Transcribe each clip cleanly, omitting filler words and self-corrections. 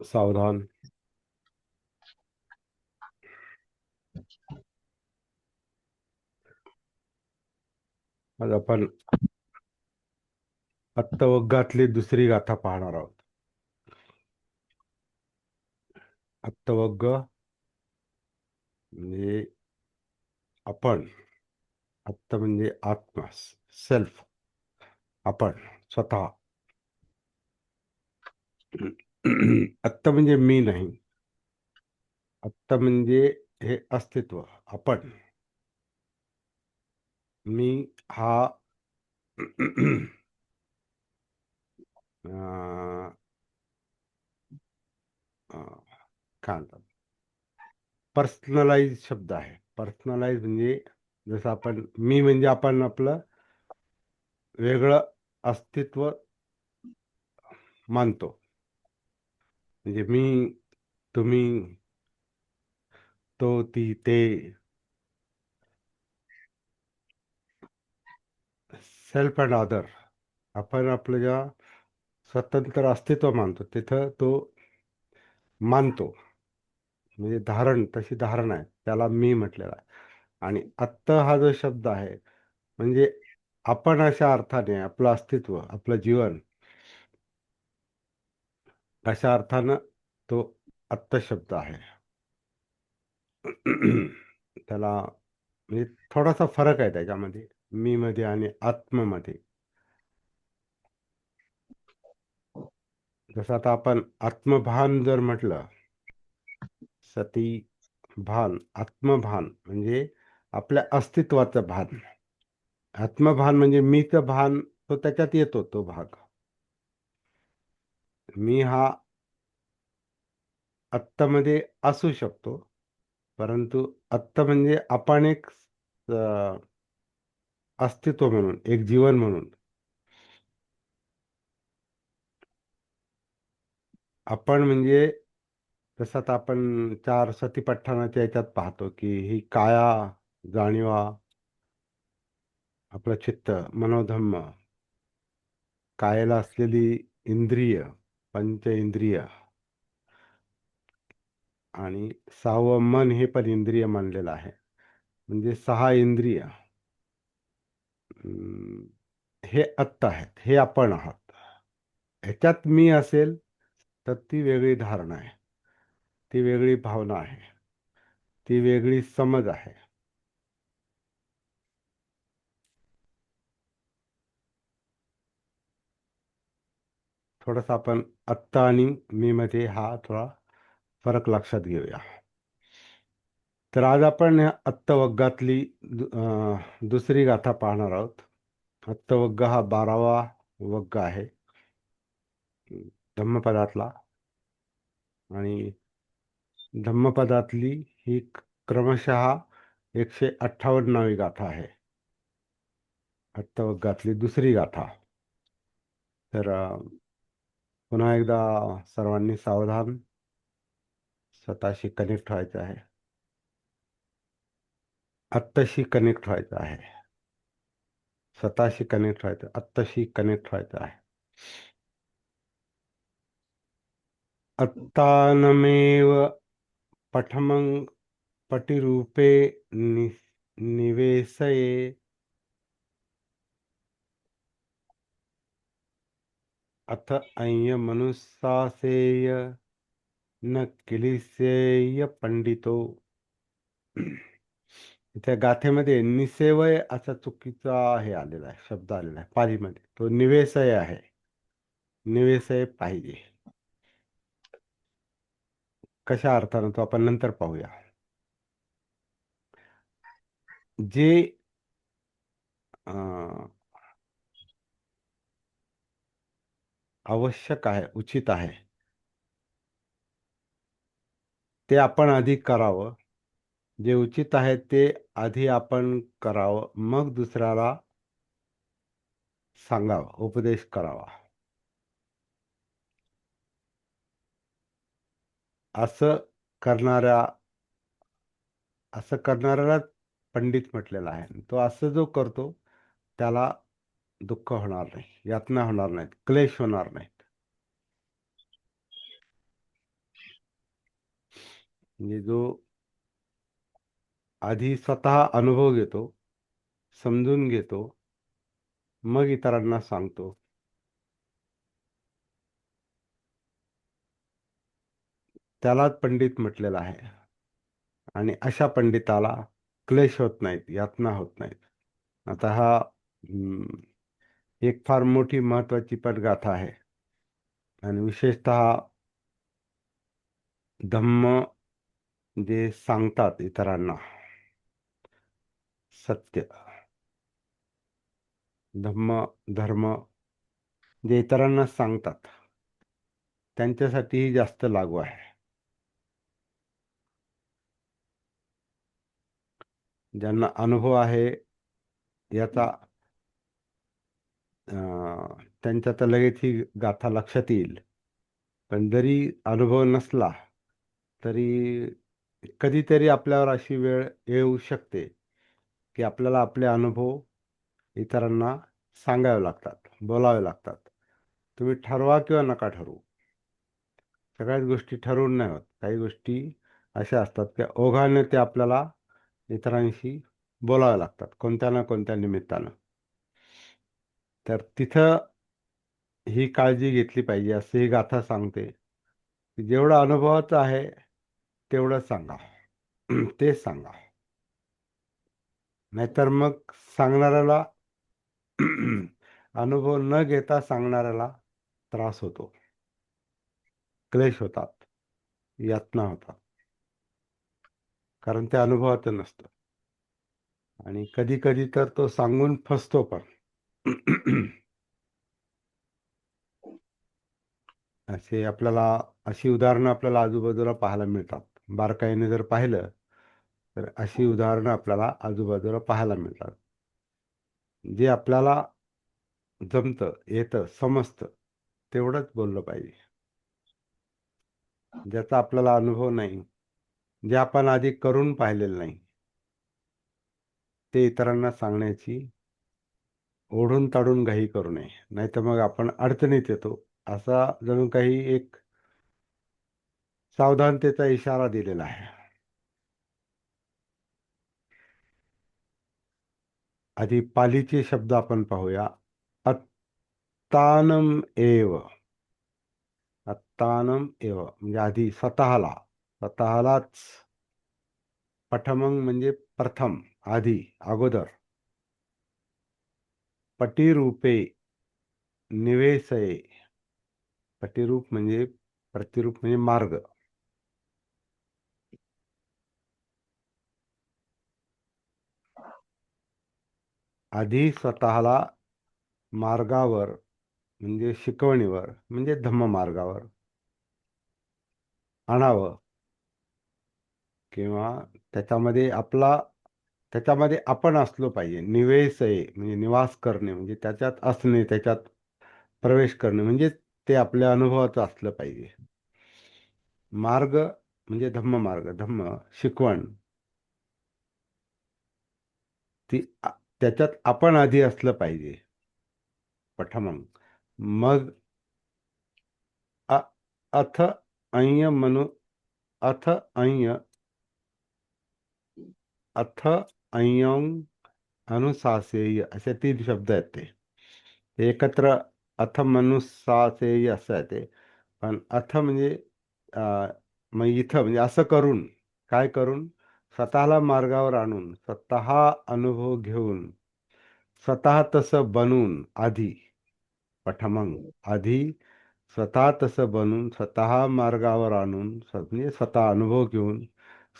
सावधान. आज आपण अत्तवग्गातली दुसरी गाथा पाहणार आहोत. अत्तवग्ग म्हणजे आपण. अत्त म्हणजे आत्मा, सेल्फ, आपण, स्वतः. अत्त म्हणजे मी नाही. अत्त म्हणजे हे अस्तित्व, आपण. मी हा अं, अं, काय म्हणतात, पर्सनलाइज शब्द आहे. पर्सनलाइज म्हणजे जसं आपण, मी म्हणजे आपण आपलं वेगळं अस्तित्व मानतो. म्हणजे मी, तुम्ही, तो, ती, ते. Self and other. आपण आपलं जेव्हा स्वतंत्र अस्तित्व मानतो तिथं तो मानतो. म्हणजे धारण, तशी धारणा आहे, त्याला मी म्हटलेला आहे. आणि आत्ता हा जो शब्द आहे म्हणजे आपण अशा अर्थाने आपलं अस्तित्व, आपलं जीवन, अशा अर्थानं तो आत्ता शब्द आहे. त्याला म्हणजे थोडासा फरक आहे त्याच्यामध्ये, मी मध्ये आणि आत्ममध्ये. जसं आता आपण आत्मभान जर म्हटलं, सती, भान, आत्मभान म्हणजे आपल्या अस्तित्वाचं भान. आत्मभान म्हणजे मीचं भान, तो त्याच्यात येतो तो भाग. मी हा आत्तामध्ये असू शकतो, परंतु आत्ता म्हणजे आपण एक अस्तित्व म्हणून, एक जीवन म्हणून. आपण म्हणजे जसं आता आपण चार सतीपट्टणाच्या याच्यात पाहतो की ही काया, जाणीवा, आपलं चित्त, मनोधम्म, कायेला असलेली इंद्रिय, पंच इंद्रिय, आणि सहावं मन हे पण इंद्रिय मानलेलं आहे. म्हणजे सहा इंद्रिय हे आत्ता आहेत, हे आपण आहात. ह्याच्यात मी असेल तर ती वेगळी धारणा आहे, ती वेगळी भावना आहे, ती वेगळी समज आहे. थोडंसं आपण आत्ता आणि मी मध्ये हा थोडा फरक लक्षात घेऊया. तर आज आपण ह्या अत्तवग्गातली दुसरी गाथा पाहणार आहोत. अत्तवग्ग हा 12वा वग्ग आहे धम्मपदातला. आणि धम्मपदातली ही क्रमशः 158वी गाथा आहे, अत्तवग्गातली दुसरी गाथा. तर पुन्हा एकदा सर्वांनी सावधान, स्वतःशी कनेक्ट व्हायचं आहे, आत्ताशी कनेक्ट व्हायचं आहे, स्वतःशी कनेक्ट व्हायचं, आत्ताशी कनेक्ट व्हायचं आहे. अत्तानमेव पठमं पटिरूपे निवेशये अथ अय्यमनुशासेय न किलिसेय पंडितो. त्या गाथेमध्ये निसेवय असा चुकीचा हे आलेला आहे, शब्द आलेला आहे पालीमध्ये. तो निवेशय आहे, निवेशय पाहिजे. कशा अर्थानं तो आपण नंतर पाहूया. जे अं, आवश्यक आहे, उचित आहे, ते आपण आधी करावं. जे उचित आहे ते आधी आपण करावं, मग दुसऱ्याला सांगावं, उपदेश करावा. असं करणाऱ्या असं करणाऱ्याला पंडित म्हटलेला आहे. तो असं जो करतो त्याला दुःख होणार नाही, यातना होणार नाहीत, क्लेश होणार नाहीत. म्हणजे जो आधी स्वतः अनुभव घेतो, समजून घेतो, मग इतरांना सांगतो, त्यालाच पंडित म्हटलेलं आहे. आणि अशा पंडिताला क्लेश होत नाहीत, यातना होत नाहीत. आता हा एक फार मोठी महत्वाची पण गाथा आहे. आणि विशेषतः धम्म जे सांगतात इतरांना, सत्य, धम्म, धर्म जे इतरांना सांगतात, त्यांच्यासाठीही जास्त लागू आहे. ज्यांना अनुभव आहे याचा त्यांच्या तर लगेच ही गाथा लक्षात येईल. पण जरी अनुभव नसला तरी कधीतरी आपल्यावर अशी वेळ येऊ शकते की आपल्याला आपले अनुभव इतरांना सांगावे लागतात, बोलावे लागतात. तुम्ही ठरवा किंवा नका ठरवू, सगळ्याच गोष्टी ठरवून नाही होत. काही गोष्टी अशा असतात की ओघाने ते आपल्याला इतरांशी बोलावे लागतात, कोणत्या ना कोणत्या निमित्तानं. तर तिथं ही काळजी घेतली पाहिजे, असं ही गाथा सांगते की जेवढं अनुभवाचं आहे तेवढं सांगा. तेच सांगा. नाहीतर मग सांगणाऱ्याला अनुभव न घेता सांगणाऱ्याला त्रास होतो, क्लेश होतात, यातना होतात. कारण ते अनुभवाचं नसतं. आणि कधी कधी तर तो सांगून फसतो पण. अशी उदाहरणं आपल्याला आजूबाजूला पाहायला मिळतात. बारकाईने जर पाहिलं तर अशी उदाहरणं आपल्याला आजूबाजूला पाहायला मिळतात. जे आपल्याला जमतं, येतं, समजतं तेवढंच बोललं पाहिजे. ज्याचा आपल्याला अनुभव नाही, जे आपण आधी करून पाहिलेलं नाही, ते इतरांना सांगण्याची ओढून ताडून घाई करू नये. नाहीतर मग आपण अडचणीत येतो. असा जणू काही एक सावधानतेचा इशारा दिलेला आहे. आधी पालीचे शब्द आपण पाहूया. अत्तानम एव. अत्तानम एव म्हणजे आधी स्वतःलाच. पठमंग म्हणजे प्रथम, आधी, अगोदर. पटिरूपे निवेसये. पटिरूप म्हणजे प्रतिरूप म्हणजे मार्ग. आधी स्वतःला मार्गावर म्हणजे शिकवणीवर म्हणजे धम्म मार्गावर आणावं, किंवा त्याच्यामध्ये आपण असलो पाहिजे. निवेसये म्हणजे निवास करणे, म्हणजे त्याच्यात असणे, त्याच्यात प्रवेश करणे, म्हणजे ते आपल्या अनुभवाचं असलं पाहिजे. मार्ग म्हणजे धम्म मार्ग, धम्म शिकवण, ती त्याच्यात आपण आधी असलं पाहिजे. पठमंग. मग अथ अय्य मनु अथ अय्य अथ अय्यं अनुशासेय असे 3 शब्द आहेत. ते एकत्र अथ मनुशासेय असं आहे ते. पण अथ म्हणजे मग इथं म्हणजे असं करून, काय करून, स्वतःला मार्गावर आणून, स्वतः अनुभव घेऊन, स्वतः तसं बनून, आधी पठमंग, आधी स्वतः तसं बनून, स्वतः मार्गावर आणून, म्हणजे स्वतः अनुभव घेऊन,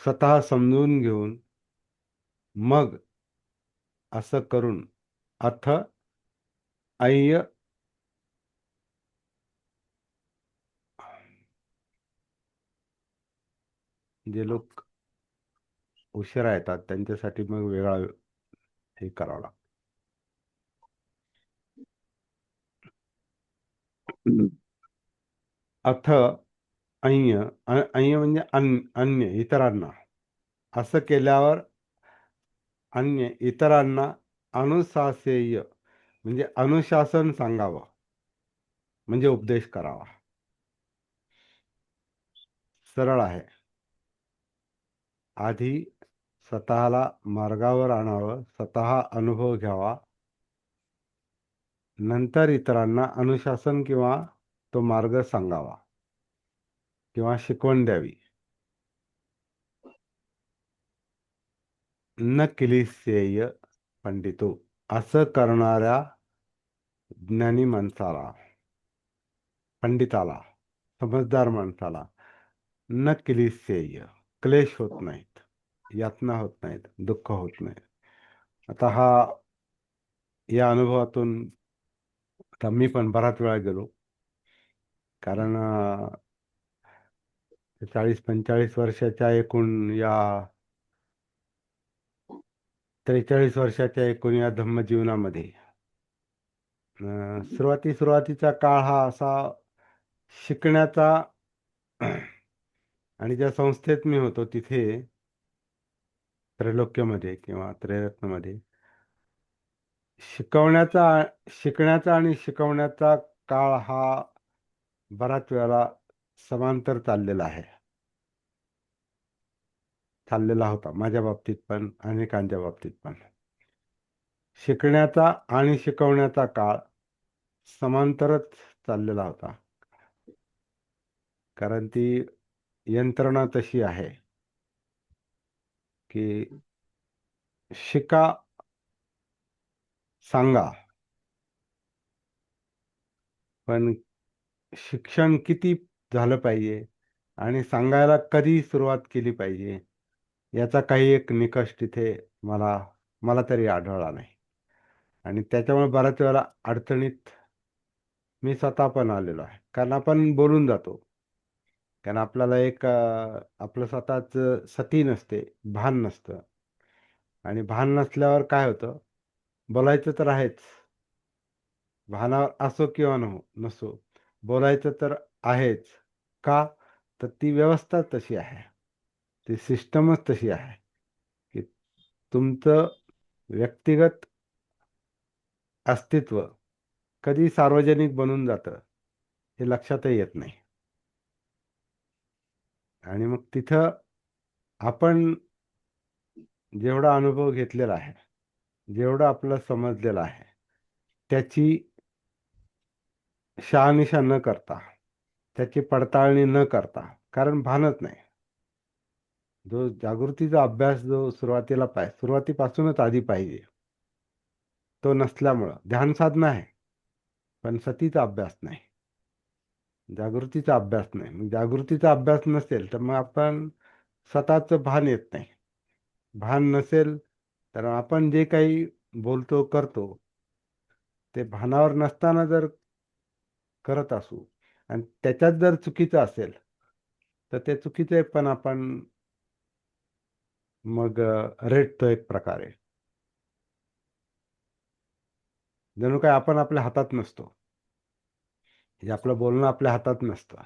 स्वतः समजून घेऊन, मग असं करून अथ अय्य जे लोक उशिरा येतात त्यांच्यासाठी मग वेगळा हे करावं लागतं. अथ अय्य अय्य म्हणजे अन्य, इतरांना. असं केल्यावर अन्य, इतरांना अनुशासेय म्हणजे अनुशासन सांगावं, म्हणजे उपदेश करावा. सरळ आहे. आधी स्वतःला मार्गावर आणावं, स्वतः अनुभव घ्यावा, नंतर इतरांना अनुशासन किंवा तो मार्ग सांगावा किंवा शिकवण द्यावी. न किलीसेय पंडितो, असं करणाऱ्या ज्ञानी माणसाला, पंडिताला, समजदार माणसाला न किलीसेय, क्लेश होत नाहीत, यातना होत नाहीत, दुःख होत नाही. आता या अनुभवातून आता मी पण बराच वेळा गेलो. कारण 40-45 वर्षाच्या एकूण या 43 वर्षाच्या एकूण या धम्मजीवनामध्ये सुरुवातीचा काळ हा असा शिकण्याचा आणि ज्या संस्थेत मी होतो तिथे त्रैलोक्यमध्ये किंवा त्रैरत्नमध्ये शिकवण्याचा शिकण्याचा आणि शिकवण्याचा काळ हा बराच वेळा समांतर चाललेला होता. माझ्या बाबतीत पण अनेकांच्या बाबतीत पण शिकण्याचा आणि शिकवण्याचा काळ समांतरच चाललेला होता. कारण ती यंत्रणा तशी आहे की शिका, सांगा, पण शिक्षण किती झालं पाहिजे आणि सांगायला कधी सुरुवात केली पाहिजे याचा काही एक निकष तिथे मला मला तरी आढळला नाही. आणि त्याच्यामुळे बऱ्याच वेळेला अडचणीत मी स्वतः पण आलेलो आहे. कारण आपण बोलून जातो. कारण आपल्याला एक आपलं स्वतःच सती नसते, भान नसतं. आणि भान नसल्यावर काय होतं, बोलायचं तर आहेच, भानावर असो किंवा नसो, बोलायचं तर आहेच. का? तर ती व्यवस्था तशी आहे, ती सिस्टमच तशी आहे की तुमचं व्यक्तिगत अस्तित्व कधी सार्वजनिक बनून जातं हे लक्षातही येत नाही. आणि मग तिथं आपण जेवढा अनुभव घेतलेला आहे, जेवढं आपलं समजलेलं आहे, त्याची शहानिशा न करता, त्याची पडताळणी न करता, कारण भानच नाही. जो जागृतीचा अभ्यास जो सुरुवातीपासूनच आधी पाहिजे, तो नसल्यामुळं ध्यान साधना आहे, पण सतीचा अभ्यास नाही, जागृतीचा अभ्यास नाही. मग जागृतीचा अभ्यास नसेल तर मग आपण स्वतःचं भान येत नाही. भान नसेल तर आपण जे काही बोलतो करतो ते भानावर नसताना जर करत असू आणि त्याच्यात जर चुकीचं असेल तर ते चुकीचे पण आपण मग रेटतो एक प्रकारे. जणू काय आपण आपल्या हातात नसतो, हे आपलं बोलणं आपल्या हातात नसतं,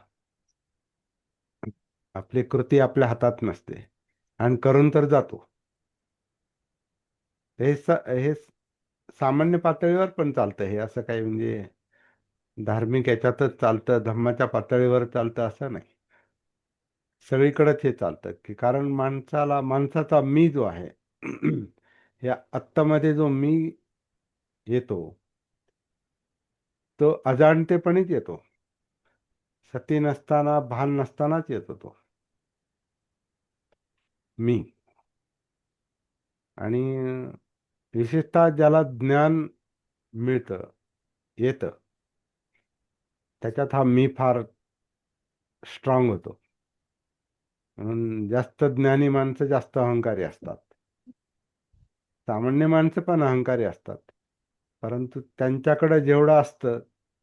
आपली कृती आपल्या हातात नसते आणि करून तर जातो. हे सामान्य पातळीवर पण चालतं. हे असं काही म्हणजे धार्मिक याच्यातच चालतं, धम्माच्या पातळीवर चालतं असं नाही. सगळीकडेच हे चालतं की कारण माणसाचा मी जो आहे या आत्तामध्ये जो मी येतो तो अजाणतेपणीच येतो. सती नसताना, भान नसतानाच येतो तो मी. आणि विशेषतः ज्याला ज्ञान मिळतं, येतं, त्याच्यात हा मी फार स्ट्रॉंग होतो. म्हणून जास्त ज्ञानी माणसं जास्त अहंकारी असतात. सामान्य माणसं पण अहंकारी असतात, परंतु त्यांच्याकडे जेवढं असतं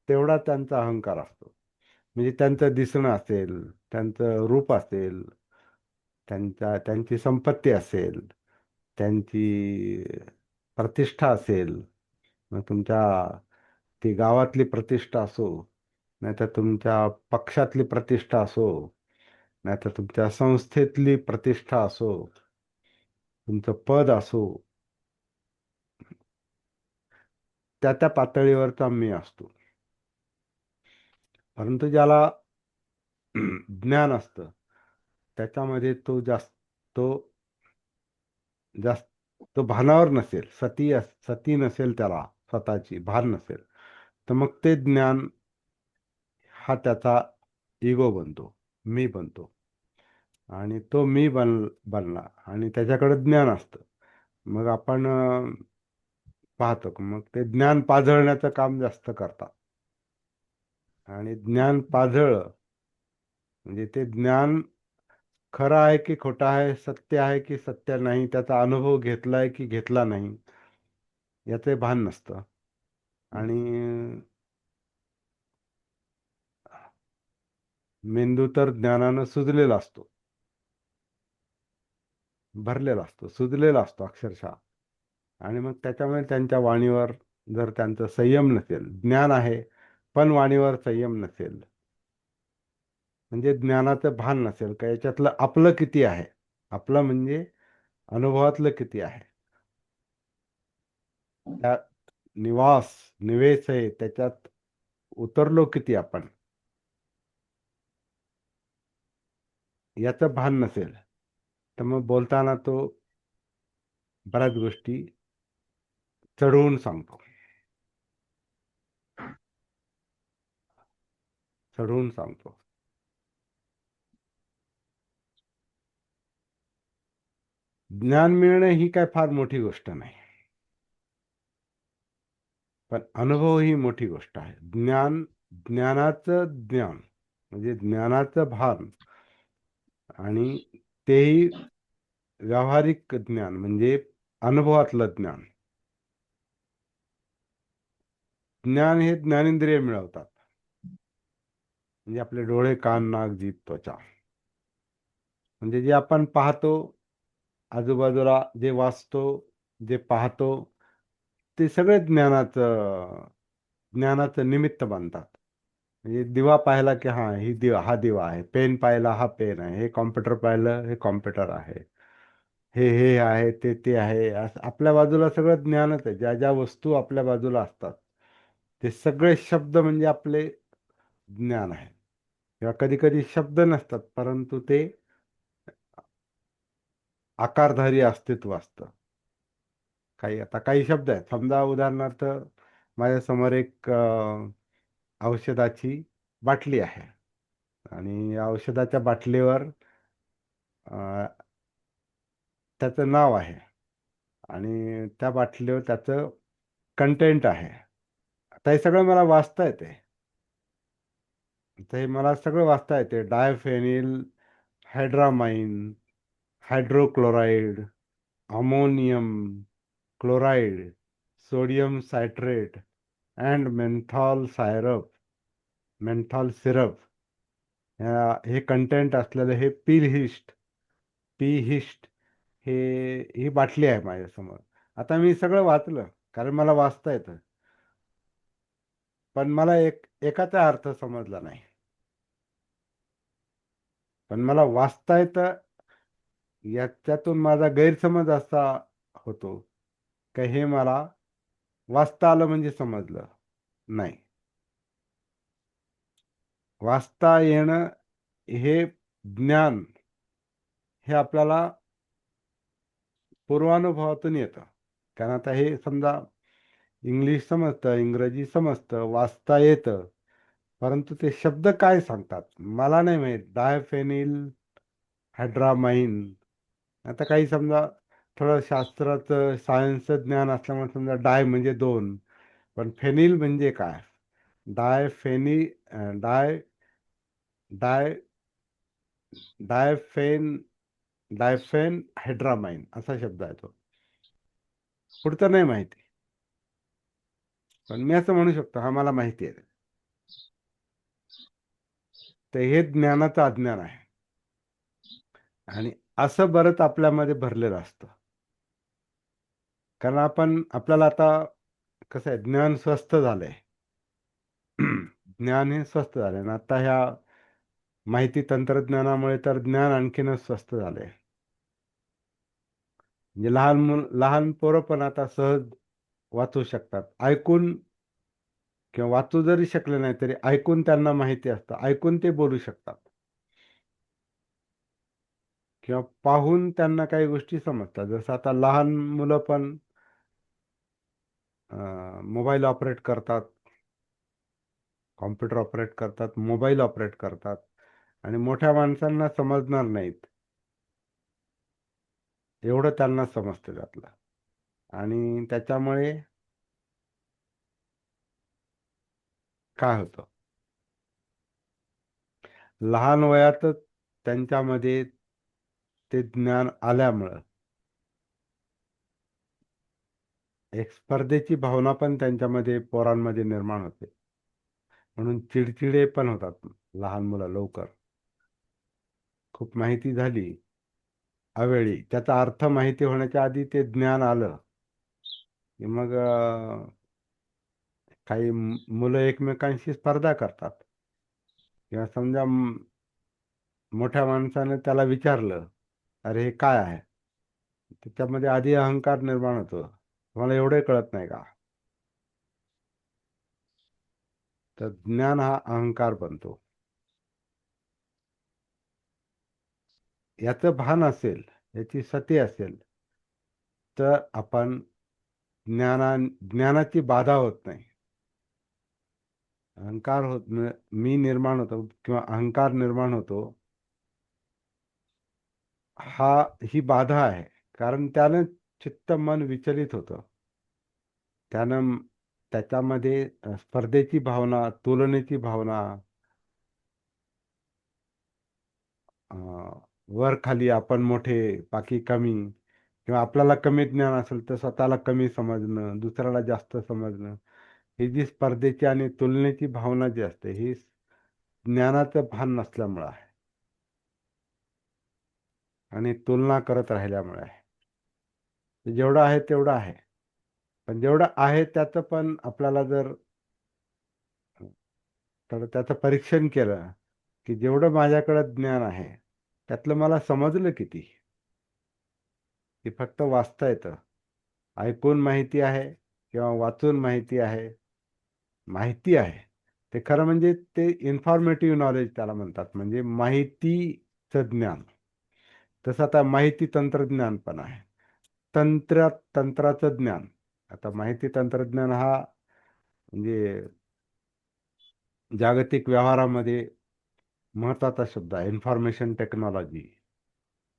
तेवढा त्यांचा अहंकार असतो. म्हणजे त्यांचं दिसणं असेल, त्यांचं रूप असेल, त्यांची संपत्ती असेल, त्यांची प्रतिष्ठा असेल, मग तुमच्या ती गावातली प्रतिष्ठा असो, नाहीतर तुमच्या पक्षातली प्रतिष्ठा असो, नाहीतर तुमच्या संस्थेतली प्रतिष्ठा असो, तुमचं पद असो, त्या त्या पातळीवरचा मी असतो. परंतु ज्याला ज्ञान असतं त्याच्यामध्ये तो जास्त तो भानावर नसेल, सती नसेल, त्याला स्वतःची भान नसेल, तर मग ते ज्ञान हा त्याचा इगो बनतो, मी बनतो. आणि तो मी बनला आणि त्याच्याकडे ज्ञान असतं. मग आपण पाहतो की मग ते ज्ञान पाझळण्याचं काम जास्त करतात. आणि ज्ञान पाझळलं म्हणजे ते ज्ञान खरं आहे की खोटं आहे, सत्य आहे की सत्य नाही, त्याचा अनुभव घेतलाय की घेतला नाही, याचे भान नसतं. आणि मेंदू तर ज्ञानानं सुजलेला असतो, भरलेला असतो, सुजलेला असतो अक्षरशः. आणि मग त्याच्यामुळे त्यांच्या वाणीवर जर त्यांचं संयम नसेल, ज्ञान आहे पण वाणीवर संयम नसेल, म्हणजे ज्ञानाचं भान नसेल का याच्यातलं आपलं किती आहे, आपलं म्हणजे अनुभवातलं किती आहे, त्या निवेश आहे त्याच्यात उतरलो किती आपण, याचं भान नसेल, तर मग बोलताना तो बऱ्याच गोष्टी चढवून सांगतो, चढवून सांगतो. ज्ञान मिळणे ही काय फार मोठी गोष्ट नाही, पण अनुभव ही मोठी गोष्ट आहे. ज्ञानाचं ज्ञान म्हणजे ज्ञानाचं भान, आणि तेही व्यावहारिक ज्ञान म्हणजे अनुभवातलं ज्ञान. ज्ञान हे ज्ञानेंद्रिय मिळवतात, म्हणजे आपले डोळे, कान, नाक, जीभ, त्वचा, म्हणजे जे आपण पाहतो, आजूबाजूला जे वाचतो, जे पाहतो, ते सगळे ज्ञानाचं निमित्त बनतात. म्हणजे दिवा पाहिला की हा दिवा आहे, पेन पाहिला हा पेन आहे, हे कॉम्प्युटर पाहिलं हे कॉम्प्युटर आहे, हे आहे, ते आहे, असं आपल्या बाजूला सगळं ज्ञानच आहे. ज्या ज्या वस्तू आपल्या बाजूला असतात ते सगळे शब्द म्हणजे आपले ज्ञान आहे. किंवा कधी कधी शब्द नसतात, परंतु ते आकारधारी अस्तित्व असतं. काही शब्द आहेत, समजा उदाहरणार्थ माझ्यासमोर एक औषधाची बाटली आहे, आणि या औषधाच्या बाटलीवर अ, त्याचं नाव आहे, आणि त्या बाटलीवर त्याचं कंटेंट आहे. आता हे सगळं मला वाचता येते. तर हे मला सगळं वाचता येते: diphenhydramine, hydrochloride, ammonium chloride, sodium citrate and menthol syrup, हे कंटेंट असलेलं हे पी हिस्ट हे ही बाटली आहे माझ्यासमोर. आता मी सगळं वाचलं, कारण मला वाचता येतं, पण मला एकाचा अर्थ समजला नाही. पण मला वाचता येतं, याच्यातून माझा गैरसमज असा होतो की हे मला वाचता आलं म्हणजे समजलं नाही. वाचता येणं हे ज्ञान हे आपल्याला पूर्वानुभवातून येतं. कारण आता हे समजा इंग्लिश समजतं, इंग्रजी समजतं, वाचता येतं, परंतु ते शब्द काय सांगतात मला नाही माहीत. डायफेनिल, हायड्रामाइन, आता काही समजा थोडं शास्त्राचं सायन्सचं ज्ञान असल्यामुळे समजा डाय म्हणजे दोन, पण फेनिल म्हणजे काय, डायफेनी डाय डाय डायफेन डायफेन हायड्रामाइन असा शब्द आहे तो. पुढचं नाही माहिती, पण मी असं म्हणू शकतो हा मला माहिती आहे. तर हे ज्ञानाचं अज्ञान आहे. आणि असं बरंच आपल्यामध्ये भरलेलं असतं. कारण आपल्याला आता कसं आहे, ज्ञान स्वस्त झालंय. ज्ञान हे स्वस्त झालंय, आणि आता ह्या माहिती तंत्रज्ञानामुळे तर ज्ञान आणखीनच स्वस्त झालंय. म्हणजे लहान पोरं पण आता सहज वाचू शकतात, ऐकून, किंवा वाचू जरी शकले नाही तरी ऐकून त्यांना माहिती असतं, ऐकून ते बोलू शकतात. किंवा पाहून त्यांना काही गोष्टी समजतात. जसं आता लहान मुलं पण मोबाईल ऑपरेट करतात, कॉम्प्युटर ऑपरेट करतात, मोबाईल ऑपरेट करतात आणि मोठ्या माणसांना समजणार नाहीत, एवढं त्यांना समजतं त्यातलं. आणि त्याच्यामुळे काय होतं, लहान वयातच त्यांच्यामध्ये ते ज्ञान आल्यामुळं एक स्पर्धेची भावना पण त्यांच्यामध्ये, पोरांमध्ये निर्माण होते. म्हणून चिडचिडे पण होतात लहान मुलं लवकर. खूप माहिती झाली अवेळी, त्याचा अर्थ माहिती होण्याच्या आधी ते ज्ञान आलं की मग काही मुलं एकमेकांशी स्पर्धा करतात. किंवा समजा मोठ्या माणसाने त्याला विचारलं, अरे हे काय आहे, त्याच्यामध्ये आधी अहंकार निर्माण होतो, तुम्हाला एवढे कळत नाही का. तर ज्ञान हा अहंकार बनतो. याचं भान असेल, याची सती असेल, तर आपण ज्ञानाची बाधा होत नाही. अहंकार मी निर्माण होतो किंवा अहंकार निर्माण होतो, हा ही बाधा आहे. कारण त्यानं चित्त मन विचलित होतं. त्यानं त्याच्यामध्ये स्पर्धेची भावना, तुलनेची भावना, वर खाली, आपण मोठे बाकी कमी, किंवा आपल्याला कमी ज्ञान असेल तर स्वतःला कमी समजणं, दुसऱ्याला जास्त समजणं, ही जी स्पर्धेची आणि तुलनेची भावना जी असते, ही ज्ञानाचं भान नसल्यामुळं आहे आणि तुलना करत राहिल्यामुळे आहे. जेवढं आहे तेवढं आहे, पण जेवढं आहे त्याचं पण आपल्याला जर तर त्याचं परीक्षण केलं की जेवढं माझ्याकडं ज्ञान आहे त्यातलं मला समजलं किती, ते फक्त वाचता येतं. ऐकून माहिती आहे किंवा वाचून माहिती आहे, माहिती आहे. ते खरं म्हणजे ते इन्फॉर्मेटिव्ह नॉलेज त्याला म्हणतात, म्हणजे माहितीचं ज्ञान. तसं आता माहिती तंत्रज्ञान पण आहे. तंत्राचं ज्ञान. आता माहिती तंत्रज्ञान हा म्हणजे जागतिक व्यवहारामध्ये महत्त्वाचा शब्द आहे. इन्फॉर्मेशन टेक्नॉलॉजी,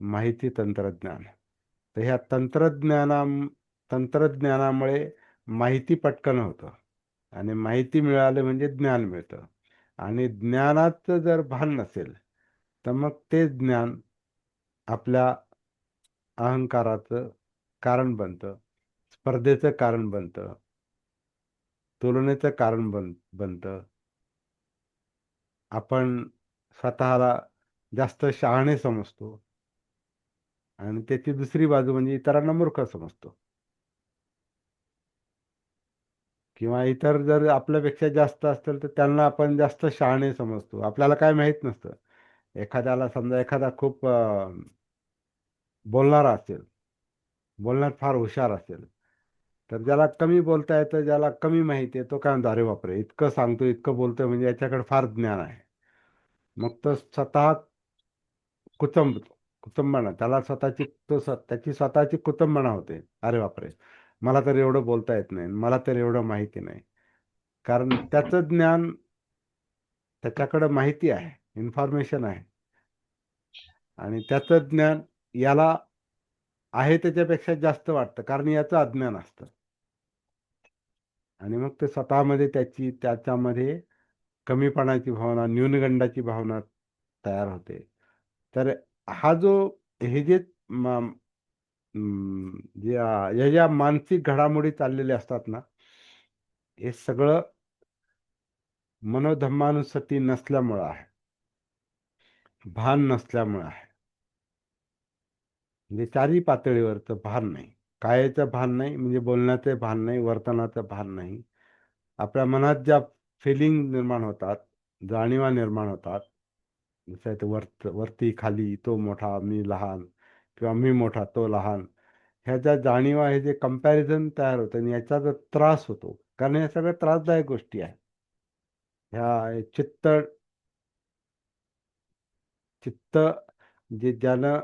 माहिती तंत्रज्ञान. तर ह्या तंत्रज्ञानामुळे माहिती पटकन होतं आणि माहिती मिळाली म्हणजे ज्ञान मिळतं. आणि ज्ञानाचं जर भान नसेल तर मग ते ज्ञान आपल्या अहंकाराचं कारण बनतं, स्पर्धेचं कारण बनतं, तुलनेचं कारण बनतं. आपण स्वतःला जास्त शहाणे समजतो आणि त्याची दुसरी बाजू म्हणजे इतरांना मूर्ख समजतो. किंवा इतर जर आपल्यापेक्षा जास्त असतील तर त्यांना आपण जास्त शहाणे समजतो, आपल्याला काय माहित नसतं. एखाद्याला समजा एखादा खूप बोलणारा असेल, बोलण्यात फार हुशार असेल, तर ज्याला कमी बोलता येतं, ज्याला कमी माहिती आहे, तो काय म्हणतो, अरे बापरे इतकं सांगतो, इतकं बोलतोय म्हणजे याच्याकडे फार ज्ञान आहे. मग तो स्वतः कुचंबतो, कुचंबणा त्याला स्वतःची, त्याची स्वतःची कुचंबणा होते. अरे बापरे, मला तर एवढं बोलता येत नाही, मला तर एवढं माहिती नाही. कारण त्याचं ज्ञान, त्याच्याकडं माहिती आहे, इन्फॉर्मेशन आहे, आणि त्याचं ज्ञान याला आहे त्याच्यापेक्षा जास्त वाटतं, कारण याचं अज्ञान असतं. आणि मग ते स्वतःमध्ये त्याच्यामध्ये कमीपणाची भावना, न्यूनगंडाची भावना तयार होते. तर हा जो, हे जे या ज्या मानसिक घडामोडी चाललेल्या असतात ना, हे सगळं मनोधम्मानुसती नसल्यामुळं आहे, भान नसल्यामुळं आहे. म्हणजे चारही पातळीवरचं भान नाही. कायेचं भान नाही, म्हणजे बोलण्याचं भान नाही, वर्तनाचं भान नाही. आपल्या मनात ज्या फिलिंग निर्माण होतात, जाणीवा निर्माण होतात, जसं ते वरती खाली, तो मोठा मी लहान, किंवा मी मोठा तो लहान, ह्या ज्या जाणीवा, हे जे कंपॅरिझन तयार होतं आणि याचा जो त्रास होतो, कारण हे सगळ्या त्रासदायक गोष्टी आहेत. ह्या चित्त चित्त जे ज्यानं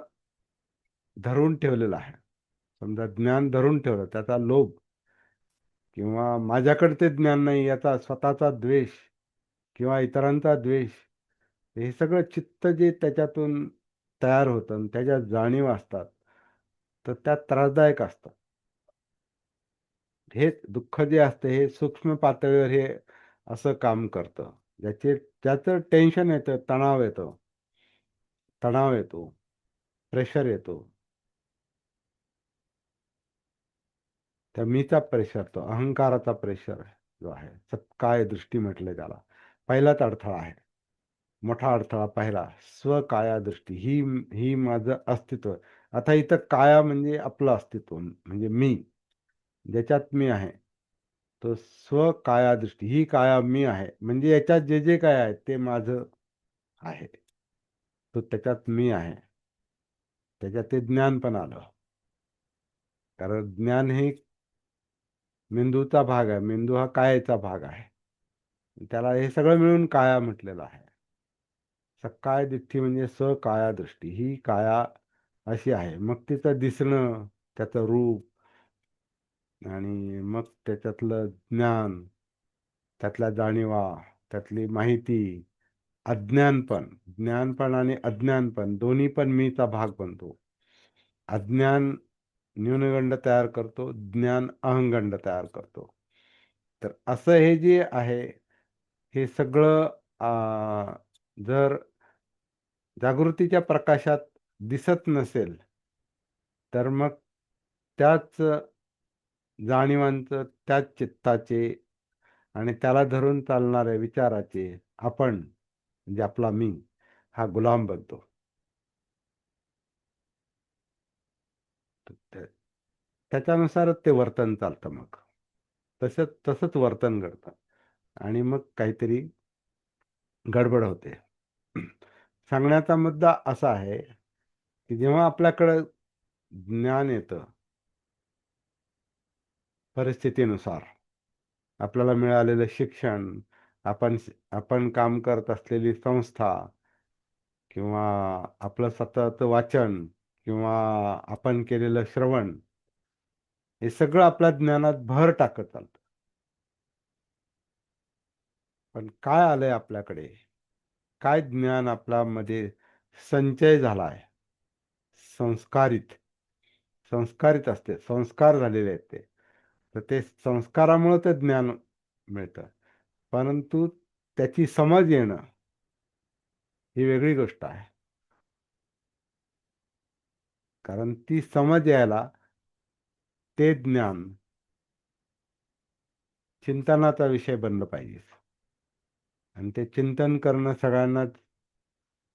धरून ठेवलेलं आहे. समजा ज्ञान धरून ठेवलं, त्याचा लोभ किंवा माझ्याकडे ते ज्ञान नाही याचा स्वतःचा द्वेष किंवा इतरांचा द्वेष, हे सगळं चित्त जे त्याच्यातून तयार होतं आणि त्याच्या जाणीव असतात, तर त्या त्रासदायक असतात. हे दुःख जे असतं हे सूक्ष्म पातळीवर हे असं काम करतं. ज्याचं टेन्शन येतं, तणाव येतो, प्रेशर येतो. त्या मीचा प्रेशर, तो अहंकाराचा प्रेशर जो आहे, सत्काय दृष्टी म्हटलंय त्याला. पहिलाच अडथळा आहे, मोठा अडथळा पहिला, स्वकाया दृष्टी. ही ही माझं अस्तित्व. आता इथं काया म्हणजे आपलं अस्तित्व, म्हणजे मी, ज्याच्यात मी आहे. तो स्वकाया दृष्टी, ही काया मी आहे, म्हणजे याच्यात जे जे काय आहे ते माझं आहे. तो त्याच्यात मी आहे. त्याच्यात ते ज्ञान पण आलं. कारण ज्ञान हे मेंदूचा भाग आहे. मेंदू हा कायाचा भाग आहे. त्याला हे सगळं मिळून काया म्हटलेलं आहे. सकाय दृष्टी म्हणजे काया दृष्टी. ही काया अशी आहे. मग तिचं दिसणं, त्याचं रूप, आणि मग त्याच्यातलं ज्ञान, त्यातल्या जाणीवा, त्यातली माहिती, अज्ञानपण. ज्ञानपण आणि अज्ञानपण दोन्ही पण मीचा भाग बनतो. अज्ञान न्यूनगंड तयार करतो, ज्ञान अहंगंड तयार करतो. तर असं हे जे आहे, हे सगळं जर जागृतीच्या प्रकाशात दिसत नसेल, तर मग त्याच जाणीवांचं, त्याच चित्ताचे आणि त्याला धरून चालणाऱ्या विचाराचे आपण, म्हणजे आपला मी, हा गुलाम बनतो. त्याच्यानुसारच ते वर्तन चालतं मग. तसंच वर्तन घडतं आणि मग काहीतरी गडबड होते. सांगण्याचा मुद्दा असा आहे की जेव्हा आपल्याकडं ज्ञान येतं परिस्थितीनुसार, आपल्याला मिळालेलं शिक्षण, आपण आपण काम करत असलेली संस्था, किंवा आपलं स्वतःचं वाचन, किंवा आपण केलेलं श्रवण, हे सगळं आपल्या ज्ञानात भर टाकत चालतं. पण काय आलंय आपल्याकडे, काय ज्ञान आपल्यामध्ये संचय झाला आहे, संस्कारित संस्कारित असते, संस्कार झालेले आहेत ते. तर ते संस्कारामुळे ते ज्ञान मिळतं. परंतु त्याची समज येणं ही वेगळी गोष्ट आहे. कारण ती समज यायला ते ज्ञान चिंतनाचा विषय बनलं पाहिजे. आणि ते चिंतन करणं सगळ्यांनाच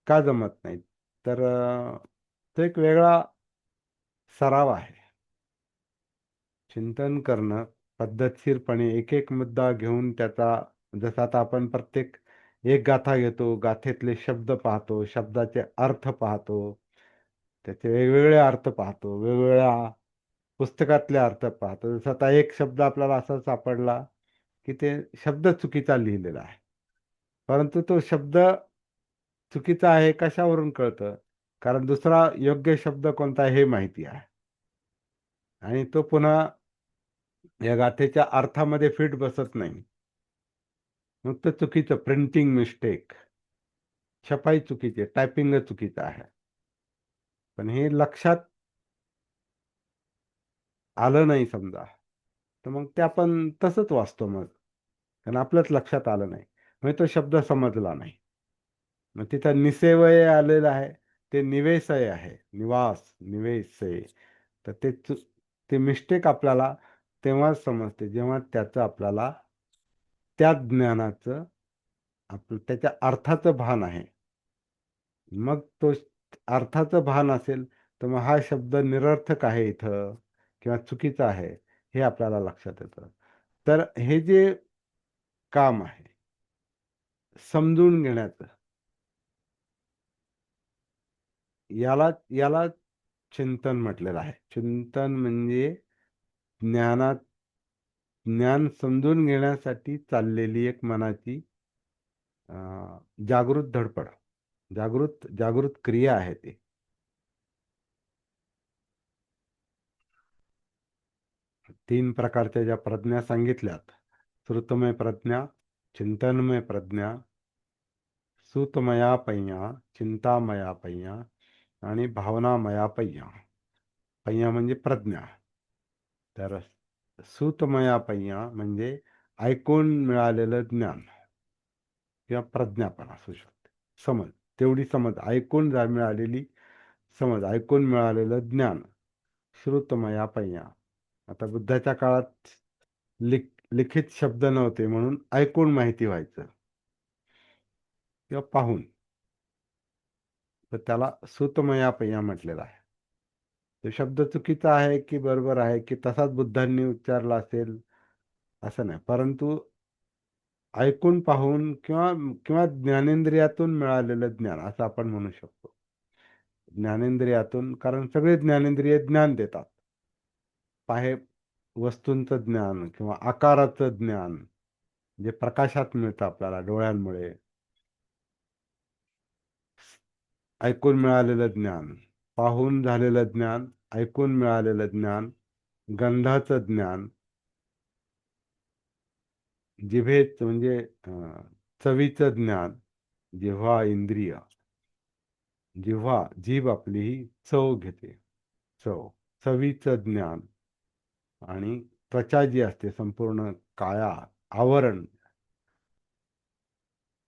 का जमत नाही, तर तो एक वेगळा सराव आहे. चिंतन करणं पद्धतशीरपणे एक एक मुद्दा घेऊन त्याचा, जसं आता आपण प्रत्येक एक गाथा घेतो, गाथेतले शब्द पाहतो, शब्दाचे अर्थ पाहतो, त्याचे वेगवेगळे अर्थ पाहतो, वेगवेगळ्या पुस्तकातले अर्थ पाहतो. जसं आता एक शब्द आपल्याला असा सापडला की ते शब्द चुकीचा लिहिलेला आहे, परंतु तो शब्द चुकीचा आहे कशावरून कळतं? कारण दुसरा योग्य शब्द कोणता आहे हे माहिती आहे, आणि तो पुन्हा या गाथेच्या अर्थामध्ये फिट बसत नाही. मग तो चुकीचं, प्रिंटिंग मिस्टेक, छपाई चुकीची, टायपिंग चुकीचं आहे. पण हे लक्षात आलं नाही समजा, तर मग ते आपण तसंच वाचतो मग, कारण आपल्याच लक्षात आलं नाही, म्हणजे तो शब्द समजला नाही. मग तिथं निसेवय आलेलं आहे, ते निवेसय आहे, निवास, निवेसय. तर ते मिस्टेक आपल्याला तेव्हाच समजते जेव्हा त्याचं आपल्याला त्या ज्ञानाचं, आपलं त्याच्या अर्थाचं भान आहे. मग तो अर्थाचं भान असेल, तर मग हा शब्द निरर्थक आहे इथं किंवा चुकीचा आहे, हे आपल्याला लक्षात येतं. तर हे जे काम आहे समजून घेण्याचं, याला याला चिंतन म्हटलेलं आहे. चिंतन म्हणजे ज्ञानात ज्ञान समजून घेण्यासाठी चाललेली एक मनाची जागृत धडपड, जागृत जागृत क्रिया आहे ती. तीन प्रकारच्या ज्या प्रज्ञा सांगितल्यात, श्रुतमय प्रज्ञा, चिंतनमय प्रज्ञा, सुतमया पय्या, चिंतामया पय्या आणि भावनामया पय्या. पय्या म्हणजे प्रज्ञा. तर सुतमया पय्या म्हणजे ऐकून मिळालेलं ज्ञान किंवा प्रज्ञा पण असू शकते. समज, तेवढी समज ऐकून मिळालेली समज, ऐकून मिळालेलं ज्ञान, श्रुतमया पय्या. आता बुद्धाच्या काळात लिखित शब्द नव्हते म्हणून ऐकून माहिती व्हायचं किंवा पाहून, तर त्याला सुतमया पय्या म्हटलेलं आहे. तो शब्द चुकीचा आहे की बरोबर आहे की तसाच बुद्धांनी उच्चारला असेल असं नाही, परंतु ऐकून पाहून किंवा किंवा ज्ञानेंद्रियातून मिळालेलं ज्ञान असं आपण म्हणू शकतो. ज्ञानेंद्रियातून, कारण सगळे ज्ञानेंद्रिय ज्ञान देतात. बाहेर वस्तूंचं ज्ञान किंवा आकाराचं ज्ञान जे प्रकाशात मिळतं आपल्याला डोळ्यांमुळे, ऐकून मिळालेलं ज्ञान, पाहून झालेलं ज्ञान, ऐकून मिळालेलं ज्ञान, गंधाचं ज्ञान, जिभेत म्हणजे चवीचं ज्ञान, जिव्हा इंद्रिय, जिव्हा जीभ आपली ही चव घेते, चव, चवीचं ज्ञान, आणि त्वचा जी असते संपूर्ण काया आवरण,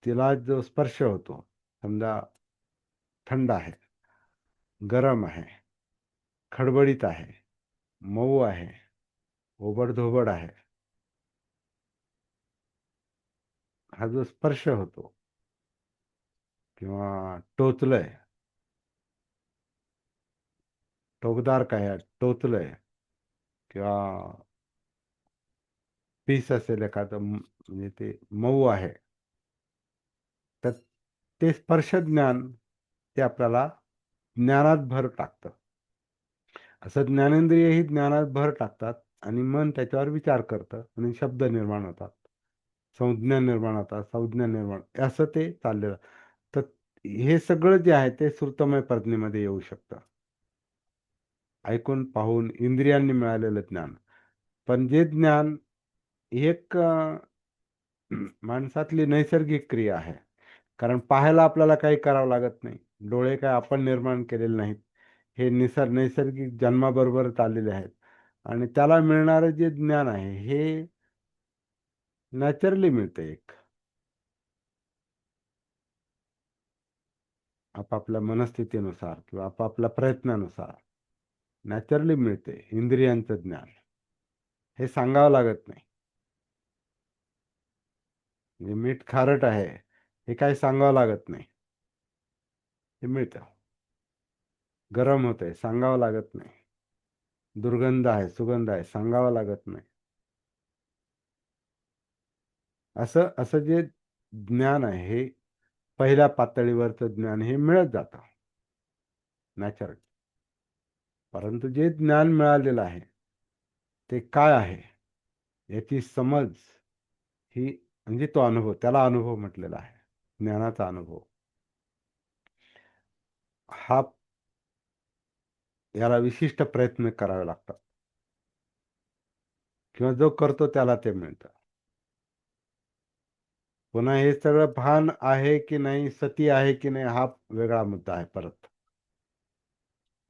तिला जो स्पर्श होतो, समजा थंड आहे, गरम आहे, खडबडीत आहे, मऊ आहे, ओबडधोबड आहे, हा जो स्पर्श होतो, किंवा टोचलंय, टोकदार काय आहे, टोचलंय, किंवा पीस असेल एखादं म्हणजे ते मऊ आहे, तर ते स्पर्श ज्ञान ते आपल्याला ज्ञानात भर टाकतं. असं ज्ञानेंद्रिय ही ज्ञानात भर टाकतात आणि मन त्याच्यावर विचार करतं आणि शब्द निर्माण होतात, संज्ञा निर्माण होतात, संज्ञा निर्माण, असं ते चाललेलं. तर हे सगळं जे आहे ते श्रुतमय प्रज्ञेमध्ये येऊ शकतं, ऐकून पाहून इंद्रियांनी मिळालेलं ज्ञान. पण जे ज्ञान एक माणसातली नैसर्गिक क्रिया आहे, कारण पाहायला आपल्याला काही करावं लागत नाही, डोळे काय आपण निर्माण केलेले नाहीत, हे नैसर्गिक जन्माबरोबर आलेले आहेत. आणि त्याला मिळणारं जे ज्ञान आहे हे नॅचरली मिळते, एक आपापल्या मनस्थितीनुसार किंवा आपापल्या प्रयत्नानुसार नॅचरली मिळते इंद्रियांचं ज्ञान. हे सांगावं लागत नाही. म्हणजे मीठ खारट आहे हे काही सांगावं लागत नाही, हे मिळतं. गरम होतंय सांगावं लागत नाही, दुर्गंध आहे, सुगंध आहे, सांगावं लागत नाही. असं असं जे ज्ञान आहे हे पहिल्या पातळीवरचं ज्ञान हे मिळत जातं नॅचरल. परंतु जे ज्ञान मिळालेलं आहे ते काय आहे याची समज ही, म्हणजे तो अनुभव, त्याला अनुभव म्हटलेला आहे, ज्ञानाचा अनुभव. हा, याला विशिष्ट प्रयत्न करावे लागतात, किंवा जो करतो त्याला ते मिळतं. पुन्हा हे सगळं भान आहे की नाही, सती आहे की नाही, हा वेगळा मुद्दा आहे परत.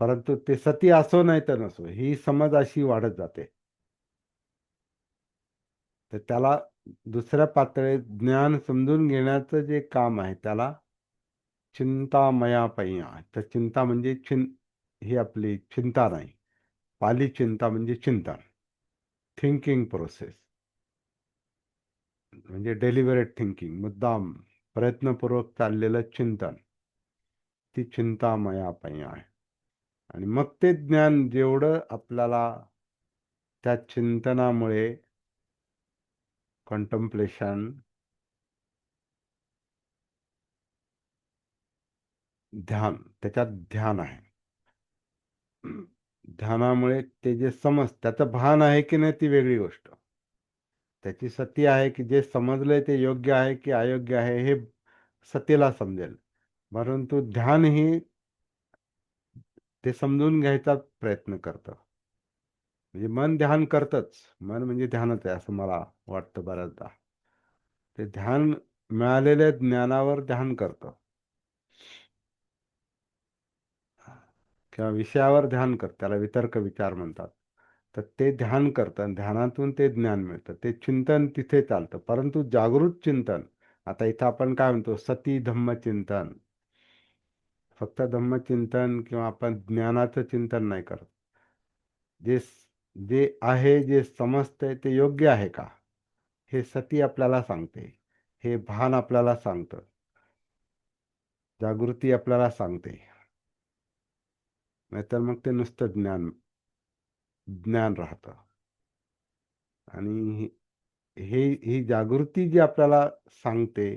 परंतु ते सती असो नाही तर नसो, ही समज अशी वाढत जाते. तर त्याला दुसऱ्या पातळीत ज्ञान समजून घेण्याचं जे काम आहे त्याला चिंतामया पय्या. तर चिंता म्हणजे ही आपली चिंता नाही, पाली चिंता म्हणजे चिंतन, थिंकिंग प्रोसेस, म्हणजे डेलिबरेट थिंकिंग, मुद्दाम प्रयत्नपूर्वक चाललेलं चिंतन, ती चिंतामया पय्या आहे. आणि मग ते ज्ञान जेवढं आपल्याला त्या चिंतनामुळे, कंटम्पलेशन, ध्यान, त्याच्यात ध्यान आहे, ध्यानामुळे ते जे त्याचं भान आहे की नाही ती वेगळी गोष्ट, त्याची सती आहे की जे समजलंय ते योग्य आहे की अयोग्य आहे हे सतीला समजेल. परंतु ध्यान ही ते समजून घ्यायचा प्रयत्न करतं. म्हणजे मन ध्यान करतच. मन म्हणजे ध्यानच आहे असं मला वाटतं बऱ्याचदा. ते ध्यान मिळालेल्या ज्ञानावर ध्यान करतं किंवा विषयावर ध्यान करतं, त्याला वितर्क विचार म्हणतात. तर ते ध्यान करतं आणि ध्यानातून ते ज्ञान मिळतं, ते चिंतन तिथे चालतं. परंतु जागृत चिंतन, आता इथं आपण काय म्हणतो, सती धम्म चिंतन. फक्त धम्मचिंतन किंवा आपण ज्ञानाचं चिंतन नाही करत. जे जे आहे, जे समजतंय ते योग्य आहे का, हे सती आपल्याला सांगते. हे भान आपल्याला सांगतं. जागृती आपल्याला सांगते. नाहीतर मग ते नुसतं ज्ञान ज्ञान राहतं. आणि ही जागृती जी आपल्याला सांगते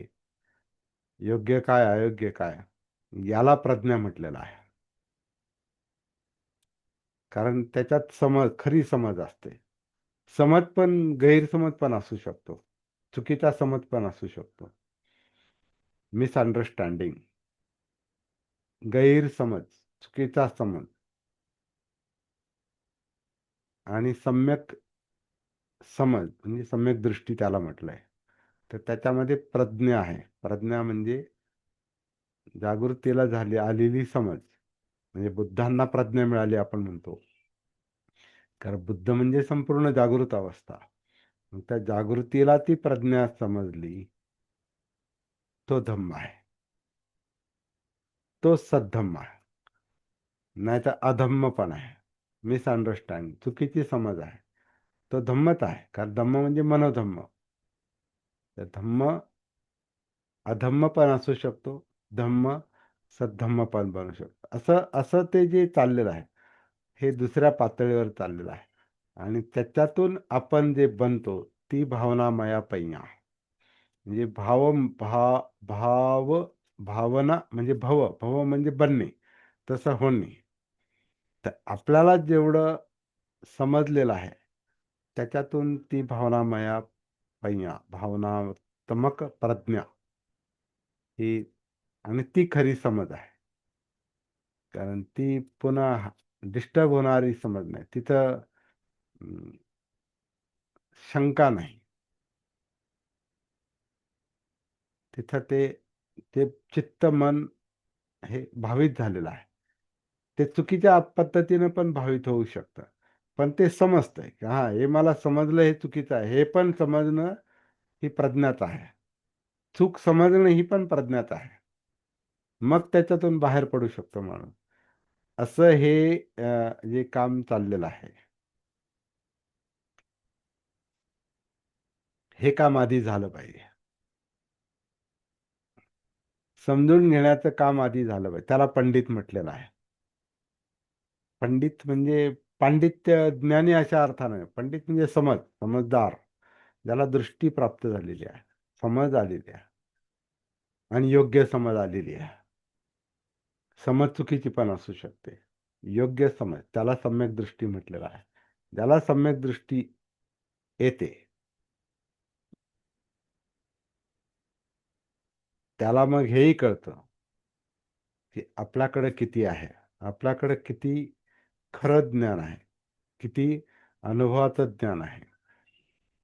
योग्य काय अयोग्य काय, याला प्रज्ञा म्हटलेलं आहे. कारण त्याच्यात समज, खरी समज असते. समज पण गैरसमज पण असू शकतो, चुकीचा समज पण असू शकतो. मिसअंडरस्टँडिंग, गैरसमज, चुकीचा समज. आणि सम्यक समज म्हणजे सम्यक दृष्टी त्याला म्हटलंय. तर त्याच्यामध्ये प्रज्ञा आहे. प्रज्ञा म्हणजे जागृतीला झाली आलेली समज. म्हणजे बुद्धांना प्रज्ञा मिळाली आपण म्हणतो, कारण बुद्ध म्हणजे संपूर्ण जागृत अवस्था. मग त्या जागृतीला ती प्रज्ञा समजली, तो धम्म आहे, तो सद्धम्म आहे. नाही तर अधम्म पण आहे, मिसअंडरस्टँड, चुकीची समज आहे. तो धम्मच आहे, कारण धम्म म्हणजे मनोधम्म. तर धम्म अधम्म पण असू शकतो, धम्म सद्धम्म पण बनू शकतो. असं असं ते जे चाललेलं आहे, हे दुसऱ्या पातळीवर चाललेलं आहे. आणि त्याच्यातून आपण जे बनतो ती भावना मया पैया. म्हणजे भाव भावना म्हणजे भव, भव म्हणजे बनणे, तसं होणे. तर आपल्याला जेवढं समजलेलं आहे त्याच्यातून ती भावनामया पैया, भावनात्मक प्रज्ञा ही, आणि ती खरी समज आहे. कारण ती पुन्हा डिस्टर्ब होणारी समज नाही तिथं. अं, शंका नाही तिथं. ते ते चित्त मन हे भावित झालेलं आहे. ते चुकीच्या पद्धतीने पण भावित होऊ शकतं, पण ते समजतंय की हा, हे मला समजलं, हे चुकीचं आहे, हे पण समजणं ही प्रज्ञाच आहे. चूक समजणं ही पण प्रज्ञाच आहे. मग त्याच्यातून बाहेर पडू शकतो माणूस. असं हे जे काम चाललेलं आहे, हे काम आधी झालं पाहिजे. समजून घेण्याचं काम आधी झालं पाहिजे. त्याला पंडित म्हटलेलं आहे. पंडित म्हणजे पांडित्य, ज्ञानी अशा अर्थाने. पंडित म्हणजे समज, समजदार, ज्याला दृष्टी प्राप्त झालेली आहे, समज आलेली आहे, आणि योग्य समज आलेली आहे. समज चुकीची पण असू शकते. योग्य समज, त्याला सम्यक दृष्टी म्हटलेलं आहे. ज्याला सम्यक दृष्टी येते त्याला मग हेही कळतं की आपल्याकडे किती आहे, आपल्याकडे किती खरं ज्ञान आहे, किती अनुभवाचं ज्ञान आहे,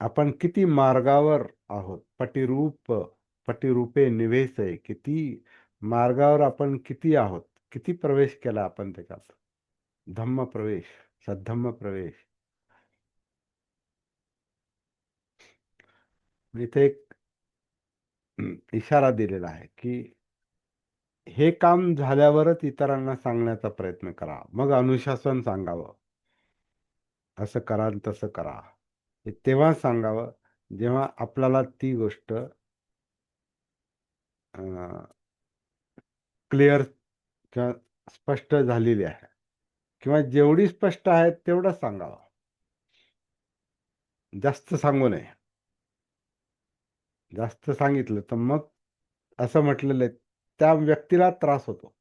आपण किती मार्गावर आहोत. पटिरूपे निवेसे, किती मार्गावर आपण किती आहोत, किती प्रवेश केला आपण त्याच्यात. धम्म प्रवेश, सद्धम्म प्रवेश. इथे एक इशारा दिलेला आहे की हे काम झाल्यावरच इतरांना सांगण्याचा प्रयत्न करा. मग अनुशासन सांगावं, असं करा आणि तसं करा. हे तेव्हा सांगावं जेव्हा आपल्याला ती गोष्ट क्लिअर किंवा स्पष्ट झालेली आहे, किंवा जेवढी स्पष्ट आहे तेवढंच सांगावं, जास्त सांगू नये. जास्त सांगितलं तर मग असं म्हटलेलं आहे, त्या व्यक्तीला त्रास होतो,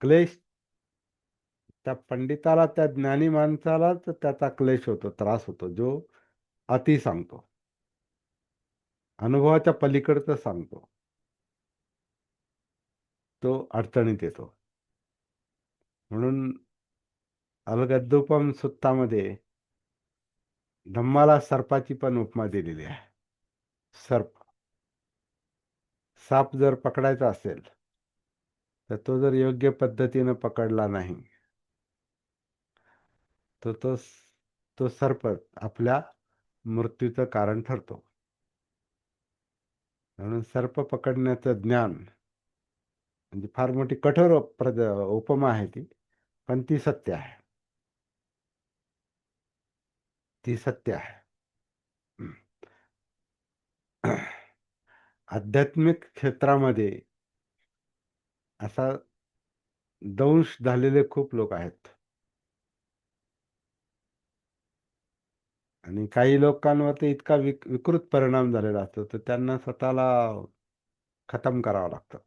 क्लेश. त्या पंडिताला, त्या ज्ञानी माणसालाच त्याचा क्लेश होतो, त्रास होतो, जो अति सांगतो, अनुभवाच्या पलीकडचं सांगतो, तो अडचणीत येतो. म्हणून अलगद्दुपम सुत्तामध्ये धम्माला सर्पाची पण उपमा दिलेली आहे. सर्प, साप जर पकडायचा असेल तर तो जर योग्य पद्धतीनं पकडला नाही तर तो सर्प आपल्या मृत्यूचं कारण ठरतो. म्हणून सर्प पकडण्याचं ज्ञान म्हणजे फार मोठी कठोर उपमा आहे ती, पण ती सत्य आहे. ती सत्य आहे. आध्यात्मिक क्षेत्रामध्ये असा दंश झालेले खूप लोक आहेत. आणि काही लोकांवर ते इतका विकृत परिणाम झालेला असतो तर त्यांना स्वतःला खतम करावं लागतं.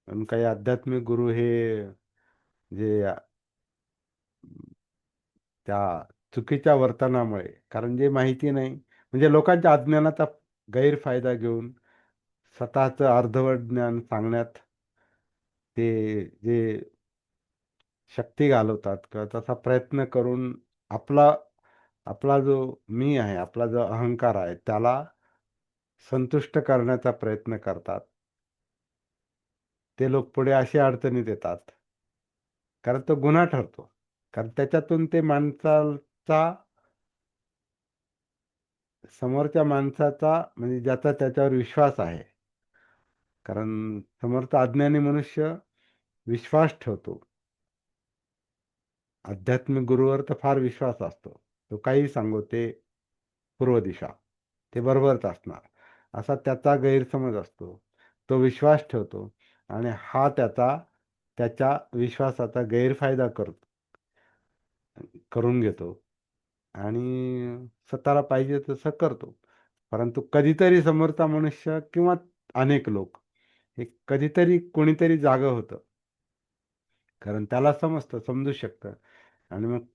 पण काही आध्यात्मिक गुरु हे जे त्या चुकीच्या वर्तनामुळे, कारण जे माहिती नाही म्हणजे लोकांच्या अज्ञानाचा गैरफायदा घेऊन स्वतःचं अर्धवट ज्ञान सांगण्यात ते जे शक्ती घालवतात किंवा तसा प्रयत्न करून आपला आपला जो मी आहे, आपला जो अहंकार आहे त्याला संतुष्ट करण्याचा प्रयत्न करतात. ते लोक पुढे अशी अडचणीत येतात कारण तो गुन्हा ठरतो. कारण त्याच्यातून ते माणसाचा, समोरच्या माणसाचा म्हणजे ज्याचा त्याच्यावर विश्वास आहे, कारण समोरचा अज्ञानी मनुष्य विश्वास ठेवतो. आध्यात्मिक गुरुवर तर फार विश्वास असतो. तो काही सांगो ते पूर्व दिशा, ते बरोबरच असणार असा त्याचा गैरसमज असतो. तो विश्वास ठेवतो आणि हा त्याच्या विश्वासाचा गैरफायदा करून घेतो आणि स्वतःला पाहिजे तसं करतो. परंतु कधीतरी समोरचा मनुष्य किंवा अनेक लोक हे कधीतरी कोणीतरी जागं होतं, कारण त्याला समजतं, समजू शकतं. आणि मग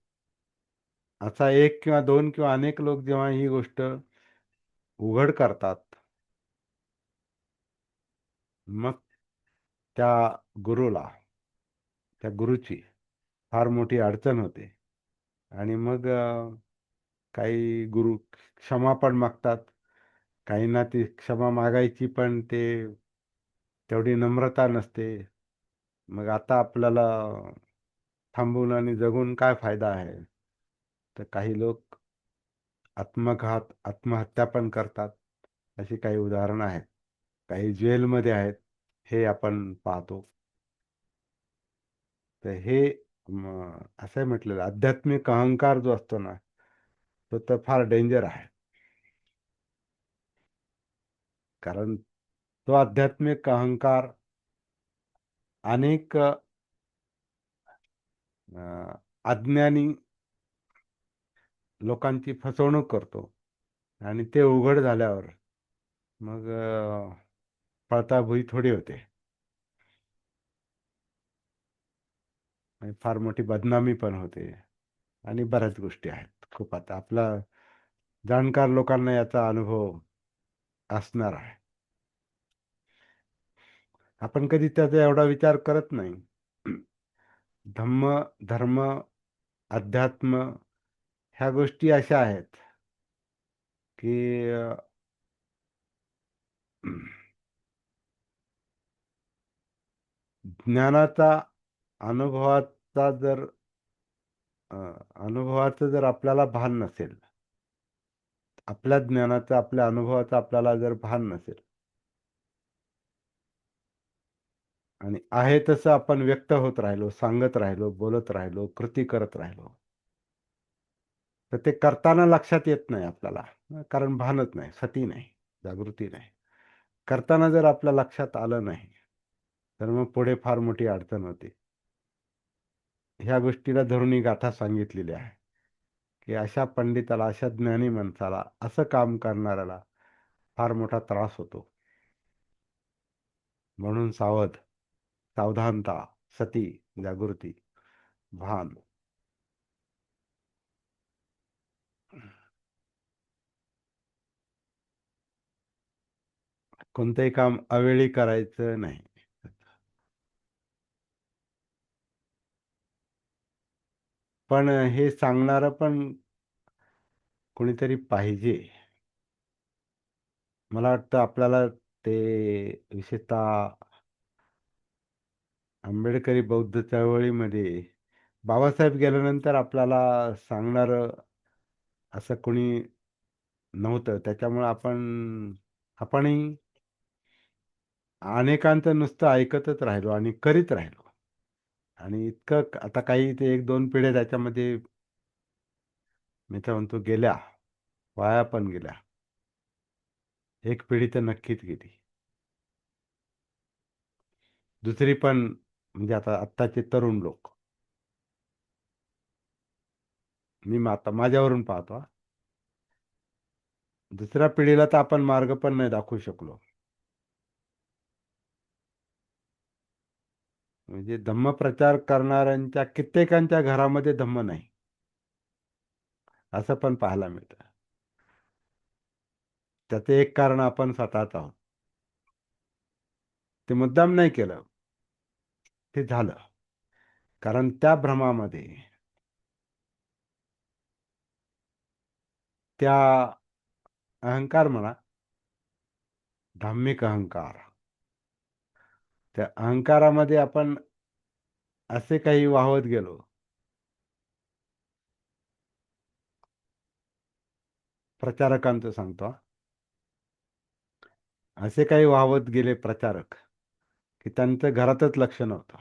असा एक किंवा दोन किंवा अनेक लोक जेव्हा ही गोष्ट उघड करतात, मग त्या गुरुला, त्या गुरुची फार मोठी अडचण होते. आणि मग काही गुरु क्षमा पण मागतात. काहींना ती क्षमा मागायची पण ते तेवढी नम्रता नसते. मग आता आपल्याला थांबून आणि जगून काय फायदा आहे? तर काही लोक आत्महत्या पण करतात. अशी काही उदाहरणं आहेत. काही जेलमध्ये आहेत, हे आपण पाहतो. तर हे असं म्हटलेलं आध्यात्मिक अहंकार जो असतो ना, तो तर फार डेंजर आहे. कारण तो आध्यात्मिक अहंकार अनेक अज्ञानी लोकांची फसवणूक करतो आणि ते उघड झाल्यावर मग पळताभुई थोडी होते आणि फार मोठी बदनामी पण होते आणि बऱ्याच गोष्टी आहेत. खूप आता आपला जाणकार लोकांना याचा अनुभव असणार आहे. आपण कधी त्याचा एवढा विचार करत नाही. धम्म, धर्म, अध्यात्म ह्या गोष्टी अशा आहेत की ज्ञानाचा, अनुभवाचा जर अ, अनुभवाचं जर आपल्याला भान नसेल, आपल्या ज्ञानाचं, आपल्या अनुभवाचं आपल्याला जर भान नसेल आणि आहे तसं आपण व्यक्त होत राहिलो, सांगत राहिलो, बोलत राहिलो, कृती करत राहिलो, तर ते करताना लक्षात येत नाही आपल्याला. कारण भानच नाही, सती नाही, जागृती नाही. करताना जर आपल्या लक्षात आलं नाही तर मग पुढे फार मोठी अडचण होते. ह्या गोष्टीला धरून ही गाथा सांगितलेली आहे की अशा पंडिताला, अशा ज्ञानी माणसाला, असं काम करणाऱ्याला फार मोठा त्रास होतो. म्हणून सावधानता, सती, जागृती, भान. कोणतंही काम अवेळी करायचं नाही. पण हे सांगणारं पण कोणीतरी पाहिजे. मला वाटतं आपल्याला ते विशेषतः आंबेडकरी बौद्ध चळवळीमध्ये बाबासाहेब गेल्यानंतर आपल्याला सांगणारं असं कोणी नव्हतं. त्याच्यामुळे आपणही अनेकांचं नुसतं ऐकतच राहिलो आणि करीत राहिलो. आणि इतकं आता काही ते 1-2 पिढ्या त्याच्यामध्ये मी तर म्हणतो गेल्या, वाया पण गेल्या. एक पिढी तर नक्कीच गेली. दुसरी पण म्हणजे आता आत्ताचे तरुण लोक, मी आता माझ्यावरून पाहतो हा. दुसऱ्या पिढीला तर आपण मार्ग पण नाही दाखवू शकलो. म्हणजे धम्मप्रचार करणाऱ्यांच्या कित्येकांच्या घरामध्ये धम्म नाही, असं पण पाहायला मिळतं. त्याचे एक कारण आपण स्वतःच आहोत. ते मुद्दाम नाही केलं, ते झालं. कारण त्या भ्रमामध्ये, त्या अहंकार म्हणा, धार्मिक अहंकार, त्या अहंकारामध्ये आपण असे काही वाहवत गेलो. प्रचारकांचं सांगतो हा. असे काही वाहवत गेले प्रचारक की त्यांचं घरातच लक्ष नव्हतं.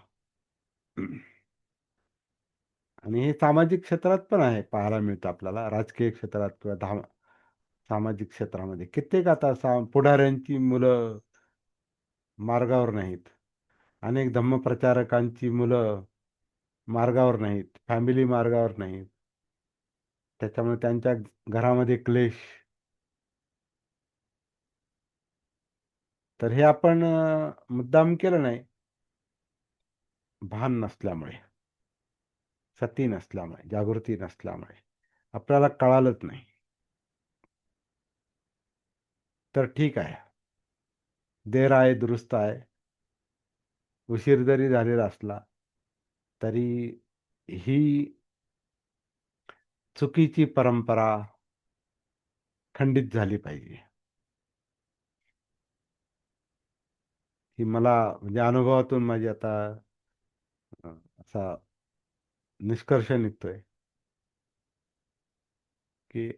आणि हे सामाजिक क्षेत्रात पण आहे, पाहायला मिळतं आपल्याला. राजकीय क्षेत्रात किंवा सामाजिक क्षेत्रामध्ये कित्येक आता पुढाऱ्यांची मुलं मार्गावर नाहीत. अनेक धम्मप्रचारकांची मुलं मार्गावर नाहीत, फॅमिली मार्गावर नाहीत. त्याच्यामुळे त्यांच्या घरामध्ये क्लेश. तर हे आपण मुद्दाम केलं नाही, भान नसल्यामुळे, सती नसल्यामुळे, जागृती नसल्यामुळे आपल्याला कळालंच नाही. तर ठीक आहे, देर आहे दुरुस्त आहे. उशीर जरी झालेला असला तरी ही चुकीची परंपरा खंडित झाली पाहिजे. ही मला म्हणजे अनुभवातून माझी आता असा निष्कर्ष निघतोय की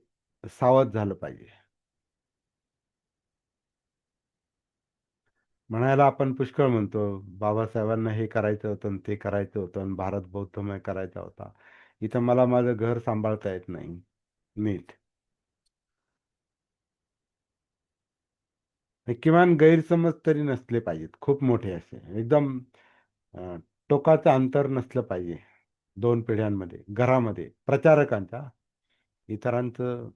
सावध झालं पाहिजे. म्हणायला आपण पुष्कळ म्हणतो, बाबासाहेबांना हे करायचं होतं आणि ते करायचं होतं आणि भारत बौद्धमय करायचा होता. इथं मला माझं घर सांभाळता येत नाही नीट. हे किमान गैरसमज तरी नसले पाहिजेत, खूप मोठे असे एकदम अं, टोकाचं अंतर नसलं पाहिजे दोन पिढ्यांमध्ये, घरामध्ये प्रचारकांच्या. इतरांचं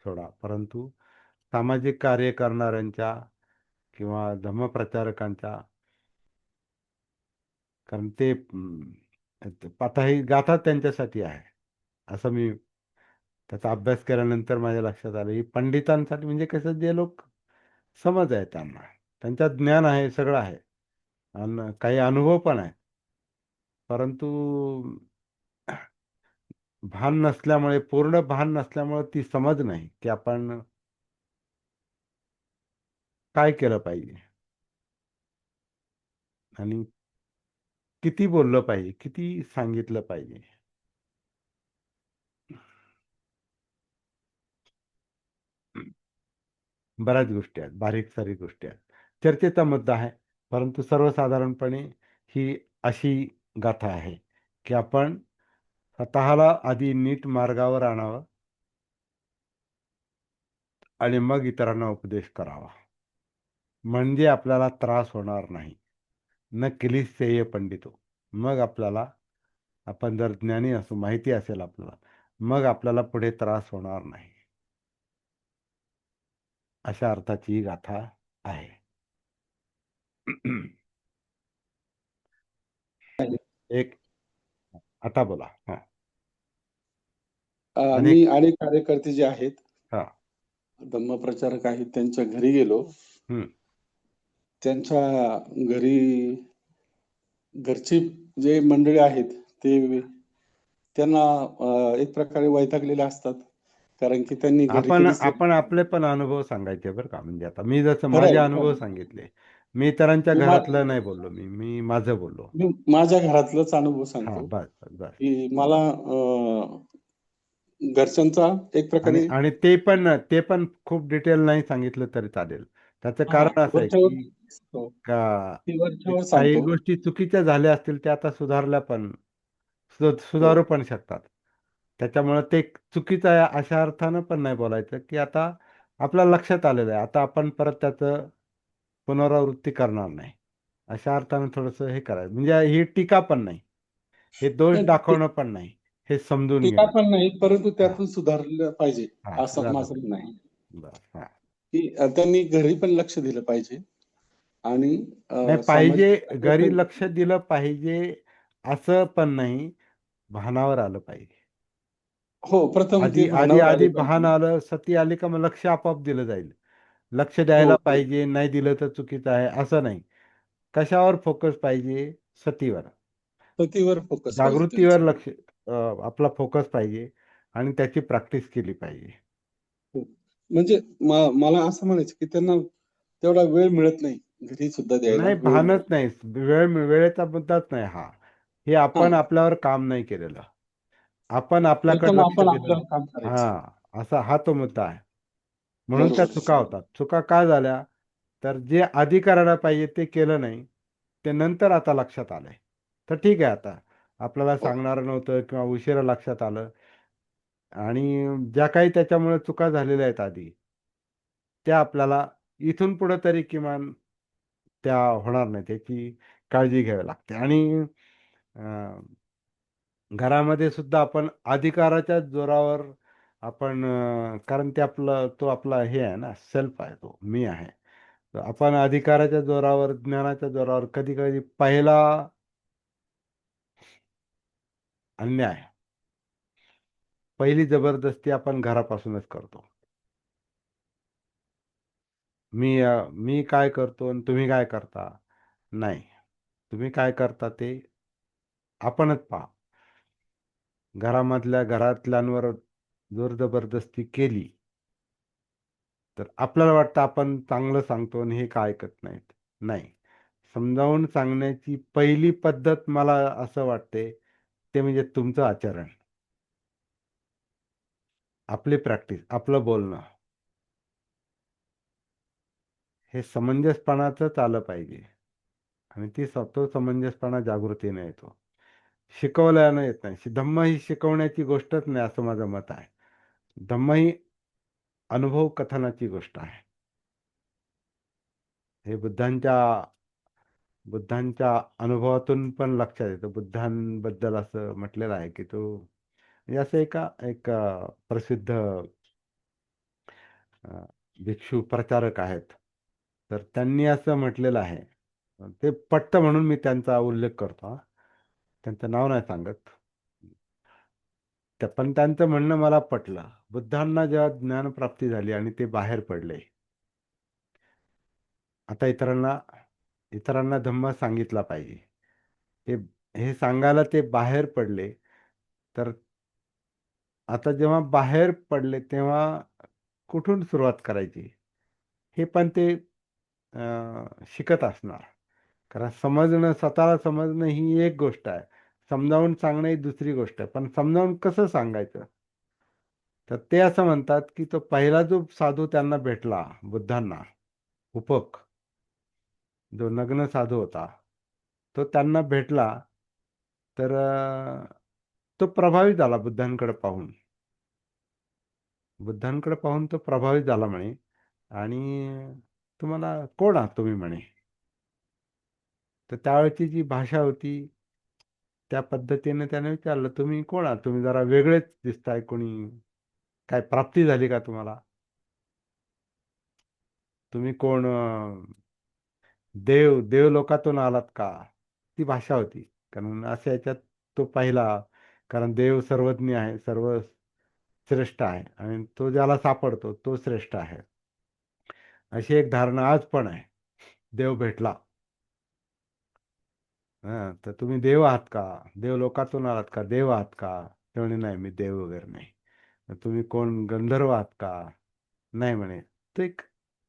सोडा, परंतु सामाजिक कार्य करणाऱ्यांच्या किंवा धम्मप्रचारकांच्या. कारण ते आता ही गाथा त्यांच्यासाठी आहे, असं मी त्याचा अभ्यास केल्यानंतर माझ्या लक्षात आलं. ही पंडितांसाठी म्हणजे कसं, जे लोक समज आहे त्यांना, त्यांच्यात ज्ञान आहे, सगळं आहे आणि काही अनुभव पण आहे, परंतु भान नसल्यामुळे, पूर्ण भान नसल्यामुळे ती समज नाही की आपण काय केलं पाहिजे आणि किती बोललं पाहिजे, किती सांगितलं पाहिजे. बऱ्याच गोष्टी आहेत, बारीक सारीक गोष्टी आहेत. चर्चेचा मुद्दा आहे, परंतु सर्वसाधारणपणे ही अशी गाथा आहे की आपण स्वतःला आधी नीट मार्गावर आणावं आणि मग इतरांना उपदेश करावा. म्हणजे आपल्याला त्रास होणार नाही. न क्लिशेय पंडितो. मग आपल्याला, आपण जर ज्ञानी असू, माहिती असेल आपल्याला, मग आपल्याला पुढे त्रास होणार नाही. अशा अर्थाची ही गाथा आहे. एक, आता बोला. हा. मी अनेक. अनेक कार्यकर्ते जे आहेत, हा. धम्मप्रचारक आहेत, त्यांच्या घरी गेलो. हम्म. त्यांच्या घरी घरची जे मंडळी आहेत ते त्यांना एक प्रकारे वैतागलेले असतात. कारण की त्यांनी घरी आपण कधीच आपण आपले पण अनुभव सांगायचे बरं का. म्हणजे आता मी जसं खरं माझे आहे, अनुभव खरं आहे. सांगितले, मी इतरांच्या मी मा घरातलं नाही बोललो, मी माझं बोललो. मी माझ्या घरातलाच अनुभव हा, सांगतो, बस बस बस. की मला घरच्यांचा एक आणि प्रकारे आणि ते पण खूप डिटेल नाही सांगितलं तरी चालेल. त्याचं हां, कारण असं आहे वरच्यावर की हो, का मी वरच्यावर काही सांगतो. गोष्टी चुकीच्या झाल्या असतील त्या आता सुधारल्या पण हो. सुधारू पण शकतात. त्याच्यामुळे ते चुकीचं आहे अशा अर्थानं पण नाही बोलायचं, की आता आपल्या लक्षात आलेलं आहे, आता आपण परत त्याचं पुनरावृत्ती करणार नाही. अशा अर्थानं थोडंसं हे करायचं. म्हणजे ही टीका पण नाही, हे दोष नाही दाखवणं पण नाही, हे समजून टीका घेणं. पण नाही, परंतु हा, त्यातून सुधारलं पाहिजे, हा, असं सुधारलं माझं पाहिजे. म्हणणं आहे. बस, हा. की त्यांनी घरी पण लक्ष दिलं पाहिजे आणि नाही सामाजिक पाहिजे, स्तरावर घरी पण लक्ष दिलं पाहिजे असं पण नाही, भानावर आलं पाहिजे. हो, प्रथम आधी ते आधी भानावर आधी आले भान पाहिजे. आलं, सती आली का मग लक्ष आपोआप दिलं जाईल. लक्ष हो, द्यायला हो. पाहिजे, नाही दिलं तर चुकीचं आहे असं नाही. कशावर फोकस पाहिजे? सतीवर, पतीवर फोकस पाहिजे जागृतीवर त्यांचा. लक्ष, आपला फोकस पाहिजे आणि त्याची प्रॅक्टिस केली पाहिजे. हो. म्हणजे मला असं म्हणायचं की त्यांना तेवढा वेळ मिळत नाही. घरी सुद्धा द्यायला नाही वेळ भानच मिळत नाही. नाही, वेळेचा मुद्दाच नाही हा. हे हां, आपण आपल्यावर काम नाही केलेलं, आपण आपल्याकडे प्रथम लक्ष आपण दिलं आपलं नाही. काम करायचं. हा तो मुद्दा आहे. म्हणून त्या बरोबर आहे. चुका होतात. चुका का झाल्या? तर जे आधी करायला पाहिजे ते केलं नाही, ते नंतर आता लक्षात आलंय. तर ठीक आहे, आता आपल्याला हो. सांगणारं नव्हतं किंवा उशिरा लक्षात आलं, आणि ज्या काही त्याच्यामुळे चुका झालेल्या आहेत आधी, त्या आपल्याला इथून पुढे तरी किमान त्या होणार नाही त्याची काळजी घ्यावी लागते. आणि अं, घरामध्ये सुद्धा आपण अधिकाराच्या जोरावर आपण, कारण ते तो आपला हे आहे ना, सेल्फ आहे, तो मी आहे. तर आपण अधिकाराच्या जोरावर, ज्ञानाच्या जोरावर कधी कधी पहिला अन्याय, पहिली जबरदस्ती आपण घरापासूनच करतो. मी काय करतो आणि तुम्ही काय करता? नाही, तुम्ही काय करता ते आपणच पहा. घरातल्यांवर जोर जबरदस्ती केली तर आपल्याला वाटतं आपण चांगलं सांगतो आणि हे काय ऐकत नाहीत. नाही, समजावून सांगण्याची पहिली पद्धत मला असं वाटते, ते म्हणजे तुमचं आचरण, आपली प्रॅक्टिस, आपलं बोलणं, हे समंजसपणाचंच आलं पाहिजे. आणि तो समंजसपणा जागृतीने येतो, शिकवल्यानं येत नाही. धम्म ही शिकवण्याची गोष्टच नाही असं माझं मत आहे. धम्म ही अनुभव कथनाची गोष्ट आहे. हे बुद्धांच्या अनुभवातून पण लक्षात येतं. बुद्धांबद्दल असं म्हटलेलं आहे की तो म्हणजे असं एक प्रसिद्ध अ, भिक्षू प्रचारक आहेत. तर त्यांनी असं म्हटलेलं आहे, ते पटतं म्हणून मी त्यांचा उल्लेख करतो हा. त्यांचं नाव नाही सांगत. पण त्यांचं म्हणणं मला पटलं. बुद्धांना जेव्हा ज्ञानप्राप्ती झाली आणि ते बाहेर पडले, आता इतरांना धम्म सांगितला पाहिजे. ते हे सांगायला ते बाहेर पडले. तर आता जेव्हा बाहेर पडले तेव्हा कुठून सुरुवात करायची हे पण ते शिकत असणार. कारण स्वतःला समजणं ही एक गोष्ट आहे, समजावून सांगणं ही दुसरी गोष्ट आहे. पण समजावून कसं सांगायचं? तर ते असं म्हणतात की तो पहिला जो साधू त्यांना भेटला, बुद्धांना, उपक, जो नग्न साधू होता, तो त्यांना भेटला. तर तो प्रभावित झाला बुद्धांकडे पाहून तो प्रभावित झाला म्हणे. आणि तुम्हाला कोण आहात तुम्ही म्हणे. तर त्यावेळची जी भाषा होती त्या पद्धतीने त्याने विचारलं, तुम्ही कोण आहात? तुम्ही जरा वेगळेच दिसताय, कोणी काय प्राप्ती झाली का तुम्हाला? तुम्ही कोण, देवलोकातून आलात का? ती भाषा होती. कारण अशा याच्यात तो पहिला, कारण देव सर्वज्ञ आहे, सर्व श्रेष्ठ आहे आणि तो ज्याला सापडतो तो श्रेष्ठ आहे, अशी एक धारणा आज पण आहे. देव भेटला, तर तुम्ही देव आहात का? देवलोकातून आलात का? देव आहात का? ते म्हणे नाही, मी देव वगैरे नाही. "मग तुम्ही कोण गंधर्व आहात का?" नाही म्हणे. ते एक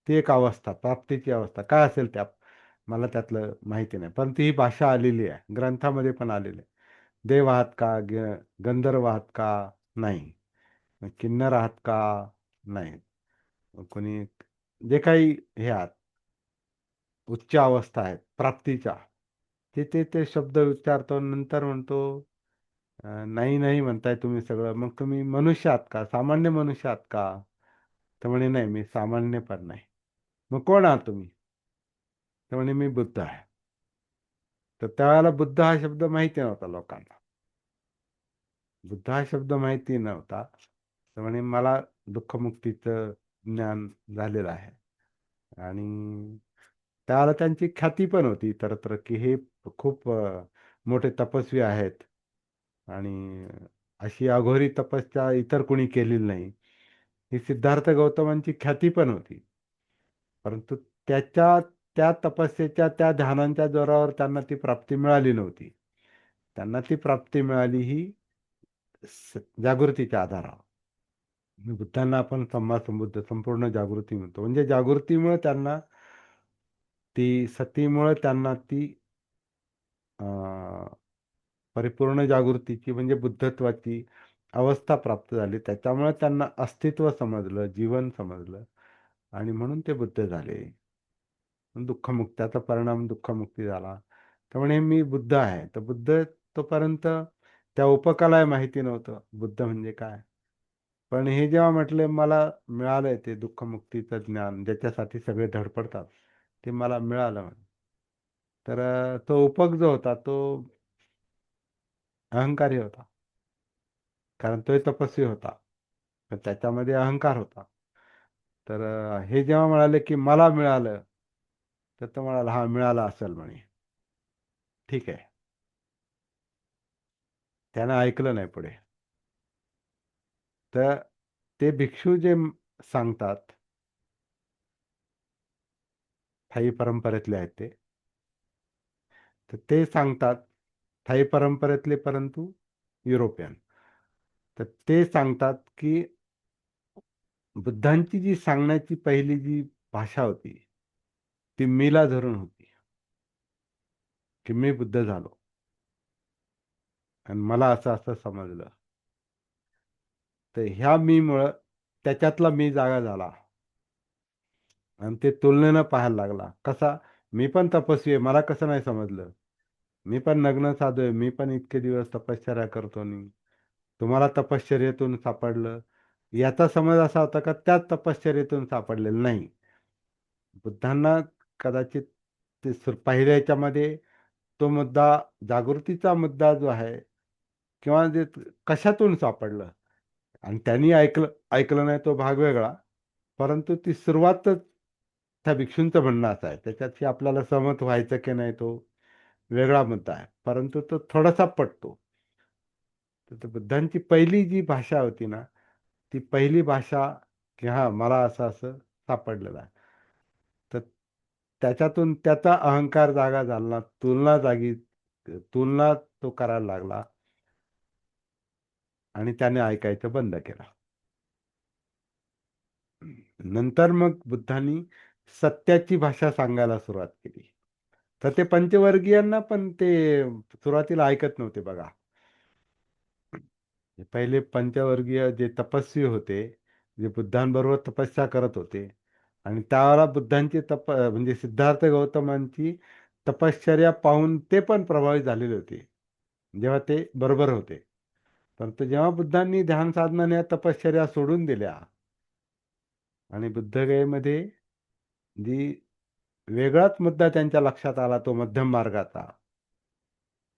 ती एक अवस्था, प्राप्तीची अवस्था काय असेल त्या, मला त्यातलं माहिती नाही, पण ती ही भाषा आलेली आहे, ग्रंथामध्ये पण आलेली आहे. देव आहात का, गंधर्व आहात का? नाही. मग किन्नर आहात का? नाही. मग कोणी जे काही हे आहात, उच्च अवस्था आहेत प्राप्तीच्या, ते शब्द उच्चारतो, नंतर म्हणतो नाही नाही म्हणताय तुम्ही सगळं, मग तुम्ही मनुष्य आहात का, सामान्य मनुष्य आहात का? तर म्हणे नाही, मी सामान्य पण नाही. मग कोण आहात तुम्ही? तर म्हणे मी बुद्ध आहे. तर त्यावेळेला बुद्ध हा शब्द माहिती नव्हता लोकांना. बुद्ध हा शब्द माहिती नव्हता. तर म्हणे मला दुःखमुक्तीचं ज्ञान झालेलं आहे. आणि त्यावेळेला त्यांची ख्याती पण होती इतरत्र, की हे खूप मोठे तपस्वी आहेत आणि अशी अघोरी तपस्या इतर कोणी केलेली नाही. ही सिद्धार्थ गौतमांची ख्याती पण होती. परंतु त्याच्या त्या तपस्येच्या, त्या ध्यानांच्या जोरावर त्यांना ती प्राप्ती मिळाली नव्हती. त्यांना ती प्राप्ती मिळाली ही जागृतीच्या आधारावर. बुद्धांना आपण सम्मा संबुद्ध, संपूर्ण जागृती म्हणतो. म्हणजे जागृतीमुळे त्यांना ती, सतीमुळे त्यांना ती परिपूर्ण जागृतीची म्हणजे बुद्धत्वाची अवस्था प्राप्त झाली. त्याच्यामुळे त्यांना अस्तित्व समजलं, जीवन समजलं, आणि म्हणून ते बुद्ध झाले. दुःखमुक्त्याचा परिणाम दुःखमुक्ती झाला. त्यामुळे मी बुद्ध आहे. तर बुद्ध, तोपर्यंत त्या उपकाला माहिती नव्हतं बुद्ध म्हणजे काय. पण हे जेव्हा म्हटले मला मिळालंय ते दुःखमुक्तीचं ज्ञान, ज्याच्यासाठी सगळे धडपडतात, ते मला मिळालं म्हणे. तर तो उपक जो होता तो अहंकारी होता, कारण तो तपस्वी होता, तर त्याच्यामध्ये अहंकार होता. तर हे जेव्हा म्हणाले की मला मिळालं, तर तो म्हणाला हा मिळाला असेल म्हणे. ठीक आहे. त्यानं ऐकलं नाही पुढे. तर ते भिक्षू जे सांगतात, थाई परंपरेतले आहेत ते, तर ते सांगतात, थाई परंपरेतले परंतु युरोपियन, तर ते सांगतात की बुद्धांची जी सांगण्याची पहिली जी भाषा होती, ती मीला धरून होती, की मी बुद्ध झालो आणि मला असं असं समजलं. तर ह्या मी मुळे त्याच्यातला मी जागा झाला आणि ते तुलनेनं पाहायला लागला. कसा, मी पण तपस्वी आहे, मला कसं नाही समजलं? मी पण नग्न साधू आहे, मी पण इतके दिवस तपश्चर्या करतो नाही. तुम्हाला तपश्चर्येतून सापडलं, याचा समज असा होता का त्या तपश्चर्येतून सापडलेलं नाही. बुद्धांना कदाचित ते पहिल्या याच्यामध्ये तो मुद्दा, जागृतीचा मुद्दा जो आहे, किंवा जे कशातून सापडलं, आणि त्यांनी ऐकलं ऐकलं नाही तो भाग वेगळा. परंतु ती सुरुवातच त्या भिक्षूंचं म्हणणं असं आहे, त्याच्याशी आपल्याला सहमत व्हायचं की नाही तो वेगळा मुद्दा आहे, परंतु तो थोडासा पटतो. तर ते बुद्धांची पहिली जी भाषा होती ना, ती पहिली भाषा, की हा मला असं असं सापडलेलं आहे. तर त्याच्यातून त्याचा अहंकार जागा झाला, तुलना तो करायला लागला, आणि त्याने ऐकायचं बंद केलं. नंतर मग बुद्धांनी सत्याची भाषा सांगायला सुरुवात केली. तर ते पंचवर्गीयांना पण ते सुरुवातीला ऐकत नव्हते बघा. पहिले पंचवर्गीय जे तपस्वी होते, जे बुद्धांबरोबर तपस्या करत होते, आणि त्यावेळेला बुद्धांची म्हणजे सिद्धार्थ गौतमांची तपश्चर्या पाहून ते पण प्रभावित झालेले होते, जेव्हा ते बरोबर होते. परंतु जेव्हा बुद्धांनी ध्यान साधनाने या तपश्चर्या सोडून दिल्या आणि बुद्धगयेमध्ये जी वेगळाच मुद्दा त्यांच्या लक्षात आला, तो मध्यम मार्गाचा,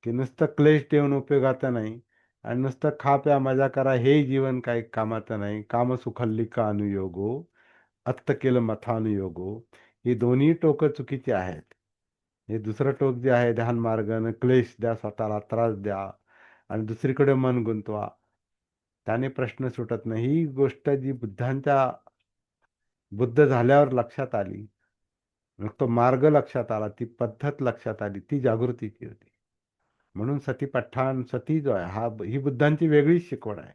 की नुसतं क्लेश देऊन उपयोगाचं नाही, आणि नुसतं खा प्या मजा करा हे जीवन काही कामाचं नाही. कामसुखल्लिका अनुयोगो, अत्त केलं मथानुयोगो, ही दोन्ही टोकं चुकीची आहेत. हे दुसरं टोक जे आहे, ध्यान मार्गानं क्लेश द्या, स्वतःला त्रास द्या आणि दुसरीकडे मन गुंतवा, त्याने प्रश्न सुटत नाही. ही गोष्ट जी बुद्ध झाल्यावर लक्षात आली, मग तो मार्ग लक्षात आला, ती पद्धत लक्षात आली, ती जागृतीची होती. म्हणून सतीपट्ठाण सती जो आहे ही बुद्धांची वेगळीच शिकवण आहे.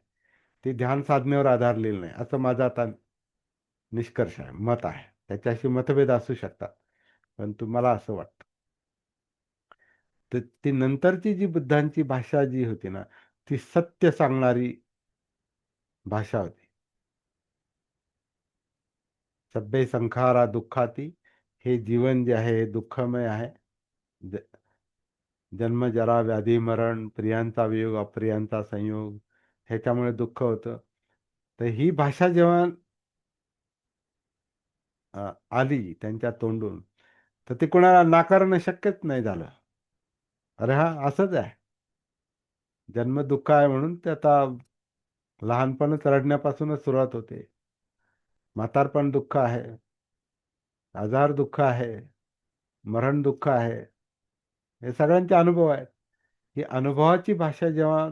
ती ध्यान साधनेवर आधारलेली नाही, असं माझा आता निष्कर्ष आहे, मत आहे. त्याच्याशी मतभेद असू शकतात, पण तुम्हाला असं वाटतं. तर ती नंतरची जी बुद्धांची भाषा जी होती ना, ती सत्य सांगणारी भाषा होती. सभ्य संखारा दुःखाती, हे जीवन जे आहे हे दुःखमय आहे. ज- जन्म जरा व्याधी मरण, प्रियांचा वियोग अप्रियांचा संयोग, ह्याच्यामुळे दुःख होतं. तर ही भाषा जेव्हा आली त्यांच्या तोंडून, तर ते कोणाला नाकारणं शक्यच नाही झालं. अरे हा असंच आहे, जन्म दुःख आहे म्हणून ते आता लहानपणच रडण्यापासूनच सुरुवात होते. म्हातारपण दुःख आहे, आजार दुःख आहे, मरण दुःख आहे, हे सगळ्यांचे अनुभव आहेत. ही अनुभवाची भाषा जेव्हा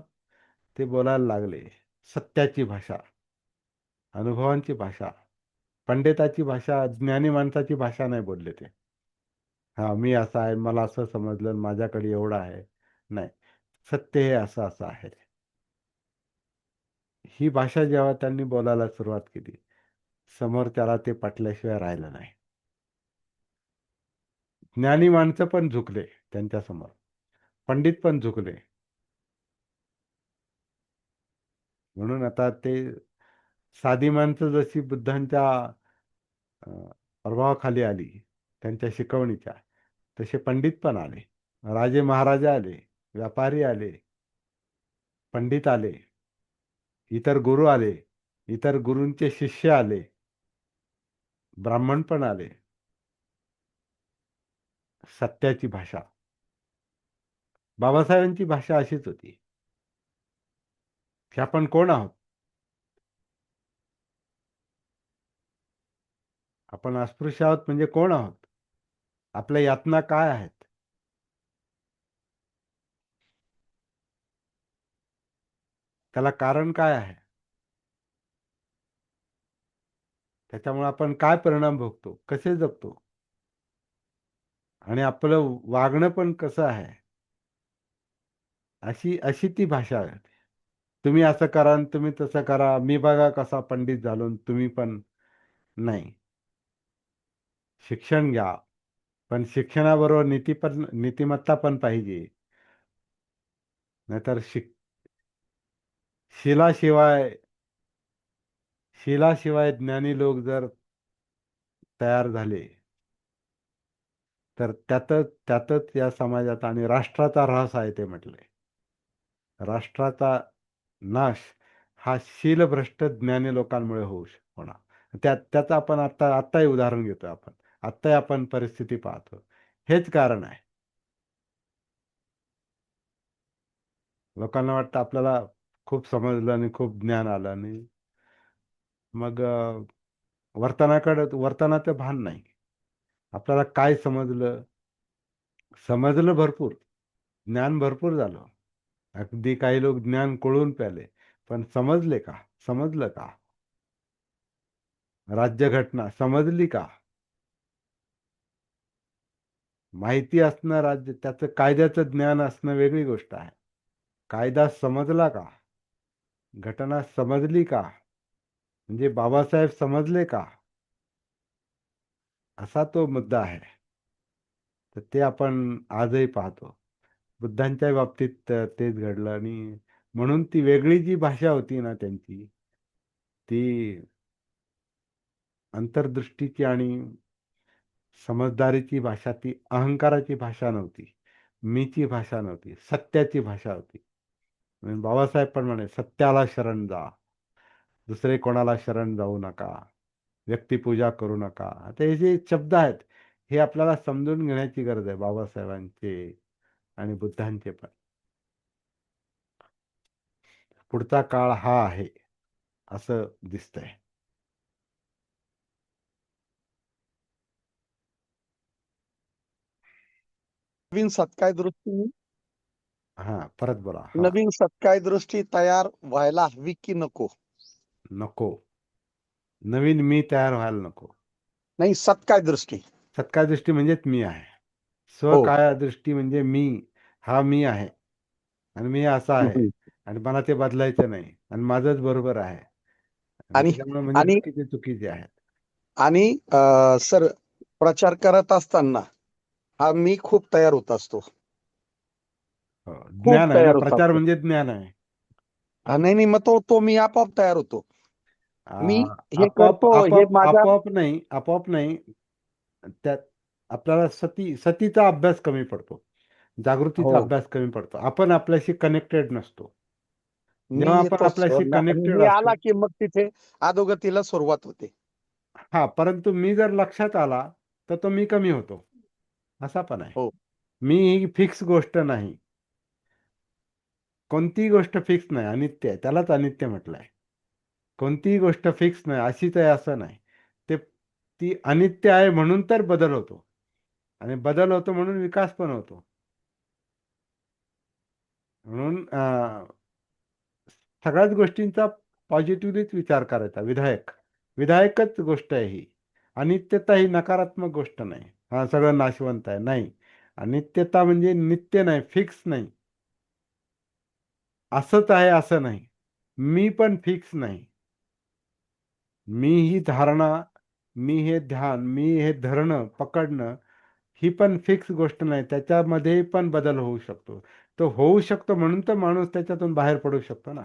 ते बोलायला लागले, सत्याची भाषा, अनुभवांची भाषा, पंडिताची भाषा, ज्ञानी माणसाची भाषा नाही बोलले ते. हा मी असा आहे, मला असं समजलं, माझ्याकडे एवढं आहे, नाही. सत्य हे असं असं आहे. ही भाषा जेव्हा त्यांनी बोलायला सुरुवात केली, समोर त्याला ते पटल्याशिवाय राहिलं नाही. ज्ञानी माणसं पण झुकले त्यांच्या समोर, पंडित पण झुकले. म्हणून आता ते साधी माणसं जशी बुद्धांच्या प्रभावाखाली आली, त्यांच्या शिकवणीच्या, तसे पंडित पण आले, राजे महाराजे आले, व्यापारी आले, पंडित आले, इतर गुरु आले, इतर गुरूंचे शिष्य आले, ब्राह्मण पण आले. सत्याची भाषा, बाबासाहेबांची भाषा अशीच होती की आपण कोण आहोत, आपण अस्पृश्य आहोत म्हणजे कोण आहोत, आपल्या यातना काय आहेत, त्याला कारण काय आहे, त्याच्यामुळे आपण काय परिणाम भोगतो, कसे जगतो, आणि आपलं वागणं पण कसं आहे, अशी अशी ती भाषा आहे. तुम्ही असं करा आणि तुम्ही तसं करा, मी बघा कसा पंडित झालो आणि तुम्ही पण नाही. शिक्षण घ्या, पण शिक्षणाबरोबर नीतिमत्ता पण पाहिजे. नाहीतर शिलाशिवाय शिलाशिवाय ज्ञानी लोक जर तयार झाले, तर त्यातच या समाजात आणि राष्ट्राचा ऱ्हास आहे. ते म्हटले, राष्ट्राचा नाश हा शीलभ्रष्ट ज्ञानी लोकांमुळे होणार. त्याचं आपण आत्ताही उदाहरण घेतो. आत्ताही आपण परिस्थिती पाहतो. हेच कारण आहे. लोकांना वाटतं आपल्याला खूप समजलं आणि खूप ज्ञान आलं, आणि मग वर्तनाचं भान नाही. आपल्याला काय समजलं भरपूर, ज्ञान भरपूर झालं. अगदी काही लोक ज्ञान कोळून प्याले, पण समजलं का? राज्यघटना समजली का? माहिती असणं, त्याचं कायद्याचं ज्ञान असणं वेगळी गोष्ट आहे. कायदा समजला का? घटना समजली का? म्हणजे बाबासाहेब समजले का? असा तो मुद्दा आहे. तर ते आपण आजही पाहतो. बुद्धांच्या बाबतीत तेच घडलं, आणि म्हणून ती वेगळी जी भाषा होती ना त्यांची, ती अंतर्दृष्टीची आणि समजदारीची भाषा, ती अहंकाराची भाषा नव्हती, मीची भाषा नव्हती, सत्याची भाषा होती. म्हणून बाबासाहेब पण म्हणे, सत्याला शरण जा, दुसरे कोणाला शरण जाऊ नका, व्यक्तिपूजा करू नका. आता हे जे शब्द आहेत, हे आपल्याला समजून घेण्याची गरज आहे, बाबासाहेबांचे आणि बुद्धांचे पण. पुढचा काळ हा आहे असं दिसतंय. नवीन सत्काय दृष्टी हा, परत बोला. हा, नवीन सत्काय दृष्टी तयार व्हायला हवी की नको? नको. नवीन मी तयार व्हायला नको. नाही, सत्काय दृष्टी. सत्कार दृष्टी म्हणजेच मी आहे. हो. स्वकाया दृष्टी म्हणजे मी, हा मी आहे. आणि मी असा आहे हम्म. आणि मला ते बदलायचं नाही आणि माझंच बरोबर आहे आणि आणि त्याच्यामुळे म्हणजे आणि बाकीचे चुकीचे आहेत. आणि सर, प्रचार करत असताना हा मी खूप तयार होत असतो. हो, खूप ज्ञान आहे ना, तयार होत प्रचार असतो. म्हणजे ज्ञान आहे. नाही नाही, मग तो मी आपोआप तयार होतो. मी आ, हे आपोआप करतो, हे आपोआप माझ्या. आपोआप नाही त्यात आपल्याला सतीचा अभ्यास कमी पडतो, हो, जागृतीचा अभ्यास कमी पडतो, आपण आपल्याशी कनेक्टेड नसतो. मी जेव्हा आपण येतोच आपल्याशी आणि कनेक्टेड मी आला असतो, की मग तिथे अधोगतीला सुरुवात होते. हा, परंतु मी जर लक्षात आला तर तो मी कमी होतो, असा पण आहे. हो. मी ही फिक्स गोष्ट नाही, कोणतीही गोष्ट फिक्स नाही, अनित्य आहे, त्यालाच अनित्य म्हटलंय. कोणतीही गोष्ट फिक्स नाही, अशीच आहे असं नाही. ते ती अनित्य आहे म्हणून तर बदल होतो आणि बदल होतो म्हणून विकास पण होतो. म्हणून सगळ्याच गोष्टींचा पॉझिटिव्हलीच विचार करायचा. विधायकच गोष्ट आहे ही. अनित्यता ही नकारात्मक गोष्ट नाही. हा, सगळं नाशवंत आहे नाही. अनित्यता म्हणजे नित्य नाही, फिक्स नाही. असंच आहे असं नाही. मी पण फिक्स नाही. मी ही धारणा, मी हे ध्यान, मी हे धरणं पकडणं, ही पण फिक्स गोष्ट नाही. त्याच्यामध्ये पण बदल होऊ शकतो. तो होऊ शकतो म्हणून तर माणूस त्याच्यातून बाहेर पडू शकतो ना.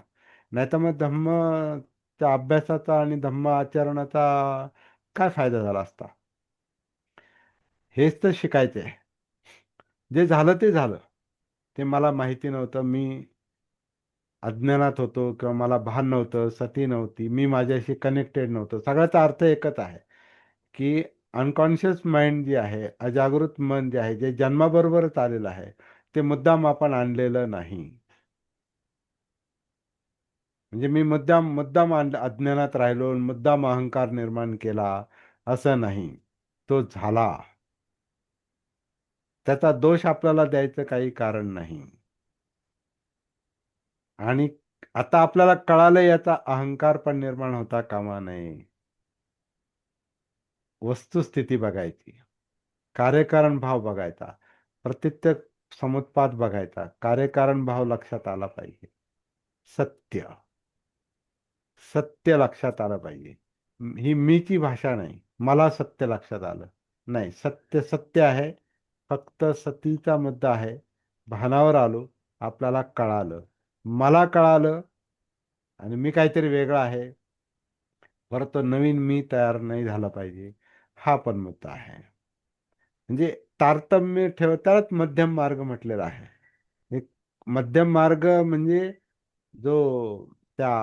नाही तर मग धम्मच्या अभ्यासाचा आणि धम्म आचरणाचा काय फायदा झाला असता. हेच तर शिकायचे आहे. जे झालं ते झालं. ते मला माहिती नव्हतं, मी अज्ञानात होतो किंवा मला भान नव्हतं, सती नव्हती, मी माझ्याशी कनेक्टेड नव्हतो. सगळ्याचा अर्थ एकच आहे की अनकॉन्शियस माइंड जे आहे, अजागृत मन जे आहे, जे जन्माबरोबरच आलेलं आहे, ते मुद्दाम आपण आणलेलं नाही. म्हणजे मी मुद्दाम मुद्दाम अज्ञानात राहिलो, मुद्दाम अहंकार निर्माण केला, असं नाही. तो झाला. त्याचा दोष आपल्याला द्यायचं काही कारण नाही. आणि आता आपल्याला कळालं, याचा अहंकार पण निर्माण होता कामा नये. वस्तुस्थिती बघायची, कार्यकारण भाव बघायचा, प्रत्यक्ष समुत्पाद बघायचा, कार्यकारण भाव लक्षात आला पाहिजे. सत्य सत्य लक्षात आलं पाहिजे. ही मीची भाषा नाही, मला सत्य लक्षात आलं नाही. सत्य सत्य आहे. फक्त सतीचा मुद्दा आहे. भानावर आलो, आपल्याला कळालं, मला कळालं आणि मी काहीतरी वेगळा आहे. परत तो नवीन मी तयार नाही झाला पाहिजे, हा पण मुद्दा आहे. म्हणजे तारतम्य ठेवताच मध्यम मार्ग म्हटलेला आहे. एक मध्यम मार्ग म्हणजे जो त्या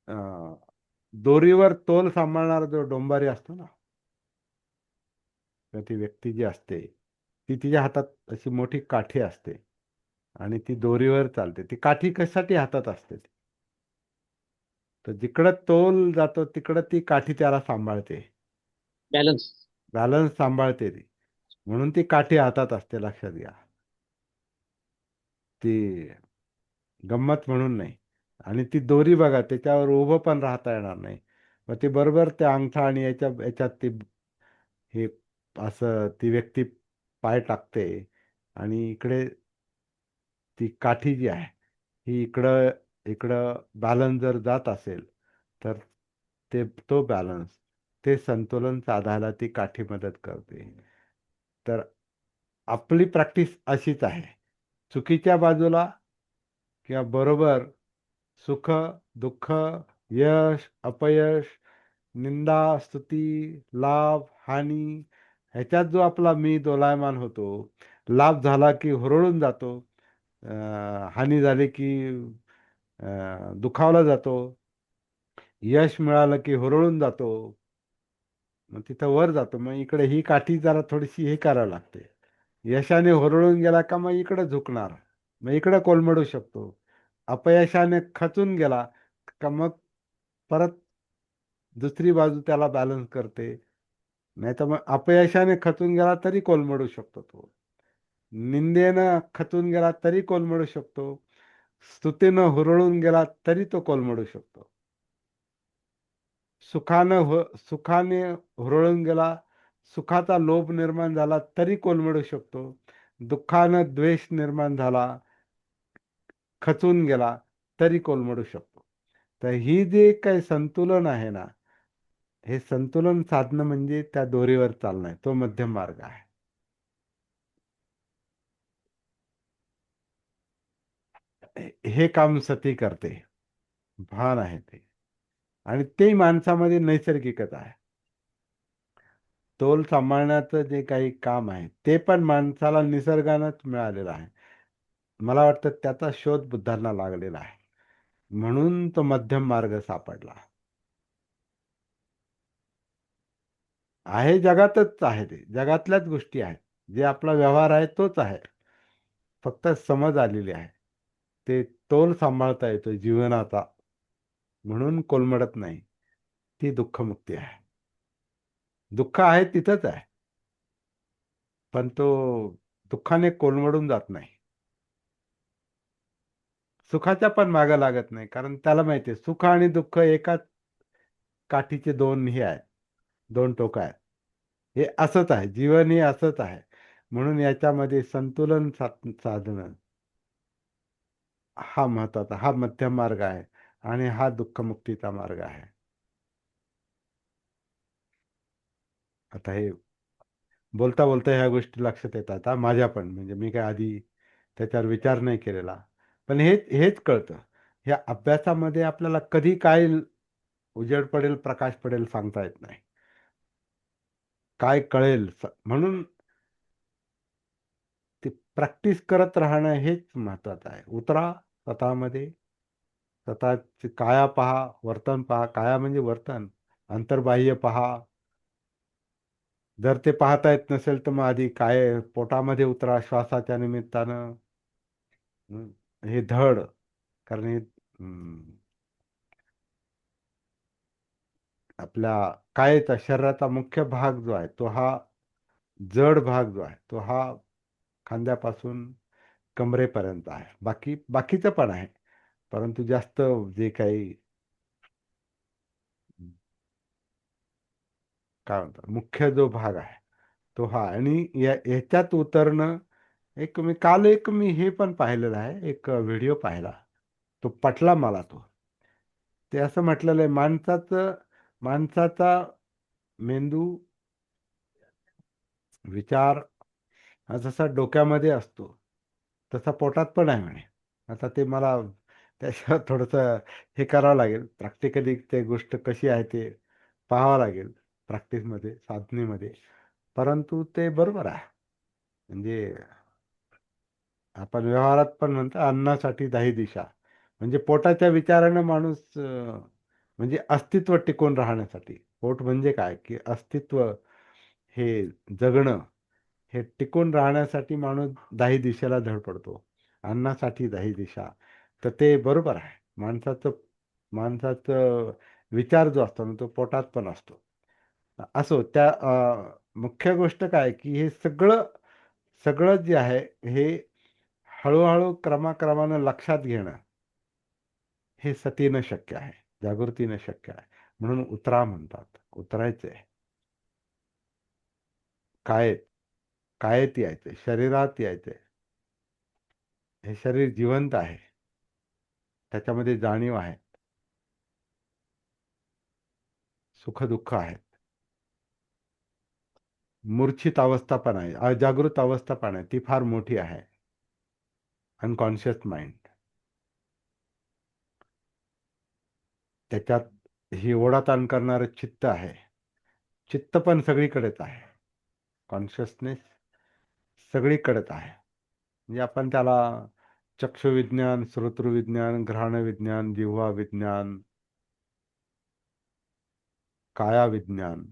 अं, दोरीवर तोल सांभाळणारा जो डोंबारी असतो ना, तर ती व्यक्ती जी असते, ती तिच्या हातात अशी मोठी काठी असते आणि ती दोरीवर चालते. ती काठी कशासाठी हातात असते? तर जिकडं तोल जातो तिकडं ती काठी त्याला सांभाळते, बॅलन्स. बॅलन्स सांभाळते ती. म्हणून ती काठी हातात असते, लक्षात घ्या. ती गंमत म्हणून नाही. आणि ती दोरी बघा, त्याच्यावर उभं पण राहता येणार नाही. मग ती बरोबर त्या अंगठा आणि याच्यात ती हे असं ती व्यक्ती पाय टाकते आणि इकडे ती काठी जी आहे, ही इकडं इकडं बॅलन्स जर जात असेल तर तो बॅलन्स, ते संतुलन साधायला ती काठी मदत करते. तर आपली प्रॅक्टिस अशीच आहे. चुकीच्या बाजूला किंवा बरोबर, सुख दुःख, यश अपयश, निंदा स्तुती, लाभ हानी, ह्याच्यात जो आपला मी दोलायमान होतो, लाभ झाला की हुरळून जातो, हानी झाली की दुखावला जातो, यश मिळालं की हुरळून जातो, मग तिथं वर जातो. मग इकडे ही काठी जरा थोडीशी हे करायला लागते. यशाने हुरळून गेला का मग इकडे झुकणार, मग इकडे कोलमडू शकतो. अपयशाने खचून गेला का मग परत दुसरी बाजू त्याला बॅलन्स करते. नाही तर मग अपयशाने खचून गेला तरी कोलमडू शकतो तो, निंदेनं खचून गेला तरी कोलमडू शकतो, स्तुतीनं हुरळून गेला तरी तो कोलमडू शकतो. सुखाने हुरळून गेला, सुखाचा लोभ निर्माण झाला तरी कोलमडू शकतो. दुःखानं द्वेष निर्माण झाला, खचून गेला, तरी कोलमडू शकतो. तर ही जे काही संतुलन आहे ना, हे संतुलन साधणं म्हणजे त्या दोरीवर चालणं आहे, तो मध्यम मार्ग आहे. हे काम सती करते, भान आहे ते, आणि ते माणसामध्ये नैसर्गिकच आहे. तोल सांभाळण्याचं जे काही काम आहे ते पण माणसाला निसर्गानंच मिळालेलं आहे. मला वाटतं त्याचा शोध बुद्धांना लागलेला आहे, म्हणून तो मध्यम मार्ग सापडला आहे. जगातच आहे, ते जगातल्याच गोष्टी आहेत, जे आपला व्यवहार आहे तोच आहे, फक्त समज आलेली आहे. ते तोल सांभाळता येतो जीवनाचा, म्हणून कोलमडत नाही. ती दुःखमुक्ती आहे. दुःख आहे तिथंच आहे, पण तो दुःखाने कोलमडून जात नाही. सुखाच्या पण मागे लागत नाही, कारण त्याला माहिती आहे सुख आणि दुःख एकाच काठीचे दोन हे आहेत, दोन टोक आहेत. हे असंच आहे, जीवन हे असंच आहे. म्हणून याच्यामध्ये संतुलन साधणं हा महत्वाचा, हा मध्यम मार्ग आहे, आणि हा दुःखमुक्तीचा मार्ग आहे. आता हे बोलता बोलता ह्या गोष्टी लक्षात येतात हा माझ्या पण, म्हणजे मी काय आधी त्याच्यावर विचार नाही केलेला, पण हेच कळतं. ह्या अभ्यासामध्ये आपल्याला कधी काय उजेड पडेल, प्रकाश पडेल सांगता येत नाही. काय कळेल म्हणून ते प्रॅक्टिस करत राहणं हेच महत्वाचं आहे. उतरा स्वतःमध्ये, स्वतःची काया पहा, वर्तन पहा. काया म्हणजे वर्तन, अंतर्बाह्य पहा. जर ते पाहता येत नसेल तर मग आधी काय पोटामध्ये उतरा श्वासाच्या निमित्तानं. हं, हे धड, कारण हे आपल्या कायचा शरीराचा मुख्य भाग जो आहे तो हा जड भाग जो आहे तो हा खांद्यापासून कमरेपर्यंत आहे. बाकीचं पण आहे, परंतु जास्त जे काही काय म्हणतात मुख्य जो भाग आहे तो हा. आणि याच्यात उतरणं, काल मी हे पण पाहिलेलं आहे, एक व्हिडिओ पाहिला, तो पटला मला. ते असं म्हटलेलं आहे, माणसाचा मेंदू, विचार हा जसा डोक्यामध्ये असतो तसा पोटात पण आहे म्हणे. आता ते मला त्याच्यावर थोडंसं हे करावं लागेल, प्रॅक्टिकली ते गोष्ट कशी आहे ते पाहावं लागेल, प्रॅक्टिसमध्ये, साधनेमध्ये. परंतु ते बरोबर आहे. म्हणजे आपण व्यवहारात पण म्हणतो अन्नासाठी 10 दिशा, म्हणजे पोटाच्या विचारानं माणूस म्हणजे अस्तित्व टिकून राहण्यासाठी. पोट म्हणजे काय की अस्तित्व, हे जगणं, हे टिकून राहण्यासाठी माणूस 10 दिशेला धडपडतो, अन्नासाठी 10 दिशा. तर ते बरोबर आहे. माणसाचं विचार जो असतो ना तो पोटात पण असतो. असो, त्या मुख्य गोष्ट काय की हे सगळं सगळं जे आहे हे हळूहळू क्रमाक्रमानं लक्षात घेणं हे सतीनं शक्य आहे, जागृतीनं शक्य आहे. म्हणून उतरा म्हणतात, उतरायचंय. कायेत यायचंय, शरीरात यायचंय. हे शरीर जिवंत आहे, त्याच्यामध्ये जाणीव आहे, सुख दुःख आहेत, मूर्छित अवस्था पण आहे, अजागृत अवस्था पण आहे, ती फार मोठी आहे, अनकॉन्शियस माइंड. त्याच्यात ही ओढाताण करणारं चित्त आहे. चित्त पण सगळीकडेच आहे, कॉन्शियसनेस सगळीकडेच आहे. म्हणजे आपण त्याला चक्षुविज्ञान, श्रोतृविज्ञान, घ्राण विज्ञान, जिव्हा विज्ञान, काया विज्ञान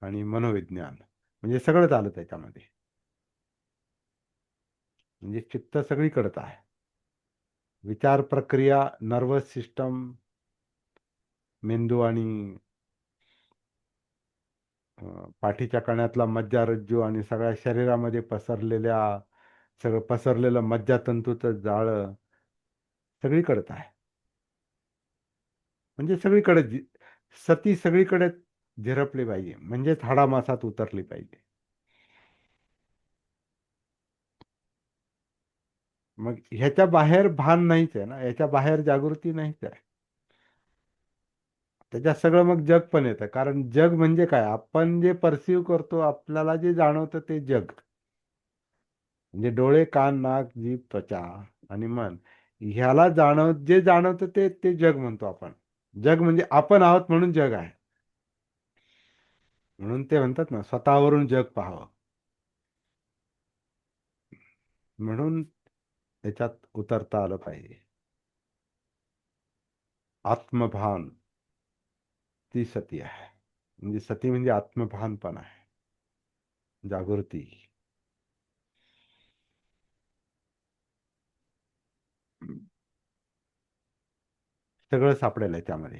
आणि मनोविज्ञान, म्हणजे सगळंच आलं त्याच्यामध्ये. म्हणजे चित्त सगळीकडेच आहे. विचार प्रक्रिया, नर्वस सिस्टम, मेंदू आणि पाठीच्या कण्यातला मज्जारज्जू आणि सगळ्या शरीरामध्ये सगळं पसरलेलं मज्जातंतूचं जाळं सगळीकडेच आहे. म्हणजे सती सगळीकडे झिरपली पाहिजे, म्हणजेच हाडामासात उतरली पाहिजे. मग ह्याच्या बाहेर भान नाहीच आहे ना, याच्या बाहेर जागृती नाहीच आहे. त्याच्यात सगळं मग जग पण येतं, कारण जग म्हणजे काय, आपण जे परसिव्ह करतो, आपल्याला जे जाणवतं ते जग. म्हणजे डोळे, कान, नाक, जीभ, त्वचा आणि मन, ह्याला जे जाणवतं ते ते जग म्हणतो आपण. जग म्हणजे आपण आहोत म्हणून जग आहे. म्हणून ते म्हणतात ना, स्वतःवरून जग पाहावं. म्हणून त्याच्यात उतरता आलं पाहिजे. आत्मभान ती सती आहे. म्हणजे सती म्हणजे आत्मभान पण आहे, जागृती. सगळं सापडेल आहे त्यामध्ये.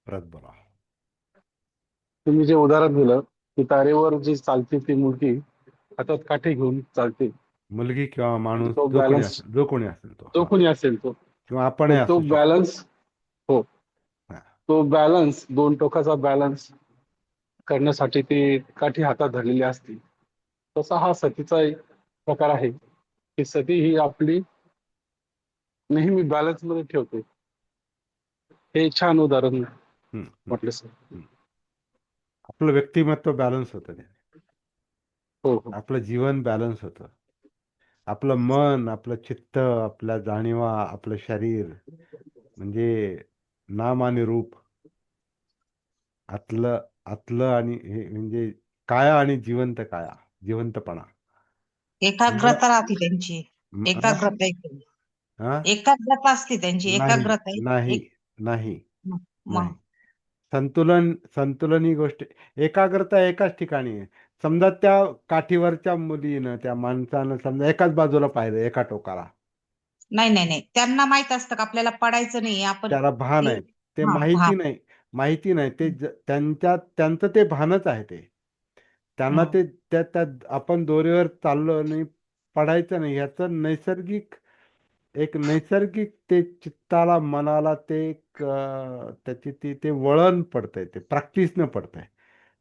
परत बोला. तुम्ही जे उदाहरण दिलं की तारेवर जी चालते ती मुलगी हातात काठी घेऊन चालते, मुलगी किंवा माणूस, तो जो कोणी बॅलन्स, असेल, जो कोणी असेल तो, जो हा. कोणी असेल तो, किंवा आपणही तो असू शकतो. बॅलन्स, हो, हा. तो बॅलन्स, दोन टोकाचा बॅलन्स करण्यासाठी ती काठी हातात धरलेली असते. तसा हा सतीचा एक प्रकार आहे की सती ही आपली नेहमी बॅलन्स मध्ये ठेवते. हे छान उदाहरण हम्म, हम्म, म्हटलं सर. हम्म. आपलं व्यक्तिमत्व बॅलन्स होतं त्याने. हो हो. आपलं जीवन बॅलन्स होतं. आपलं मन, आपलं चित्त, आपल्या जाणीवा, आपलं शरीर, म्हणजे नाम आणि रूप, आतलं आतलं आणि हे म्हणजे काया आणि जिवंत जिवंतपणा. एवढं एकाग्रता राहते त्यांची. हा? एकाग्रता एकदम. हा? एकाग्रता असते त्यांची, नाही, एकाग्रता. नाही, एक नाही, मग नाही. संतुलन ही गोष्ट, एकाग्रता एकाच ठिकाणी आहे. समजा त्या काठीवरच्या मुलीनं, त्या माणसानं समजा एकाच बाजूला पाहिलं, एका टोकाला, नाही नाही नाही, त्यांना माहित असतं का आपल्याला पडायचं नाही आपण. त्याला भान आहे. ते हा हा. माहिती नाही ते त्यांचं ते भानच आहे. ते त्यांना हं. ते त्या आपण दोरीवर चाललो आणि पडायचं नाही, ह्याचं नैसर्गिक ते चित्ताला, मनाला ते एक त्याची ते वळण पडतंय, ते प्रॅक्टिसनं पडतंय.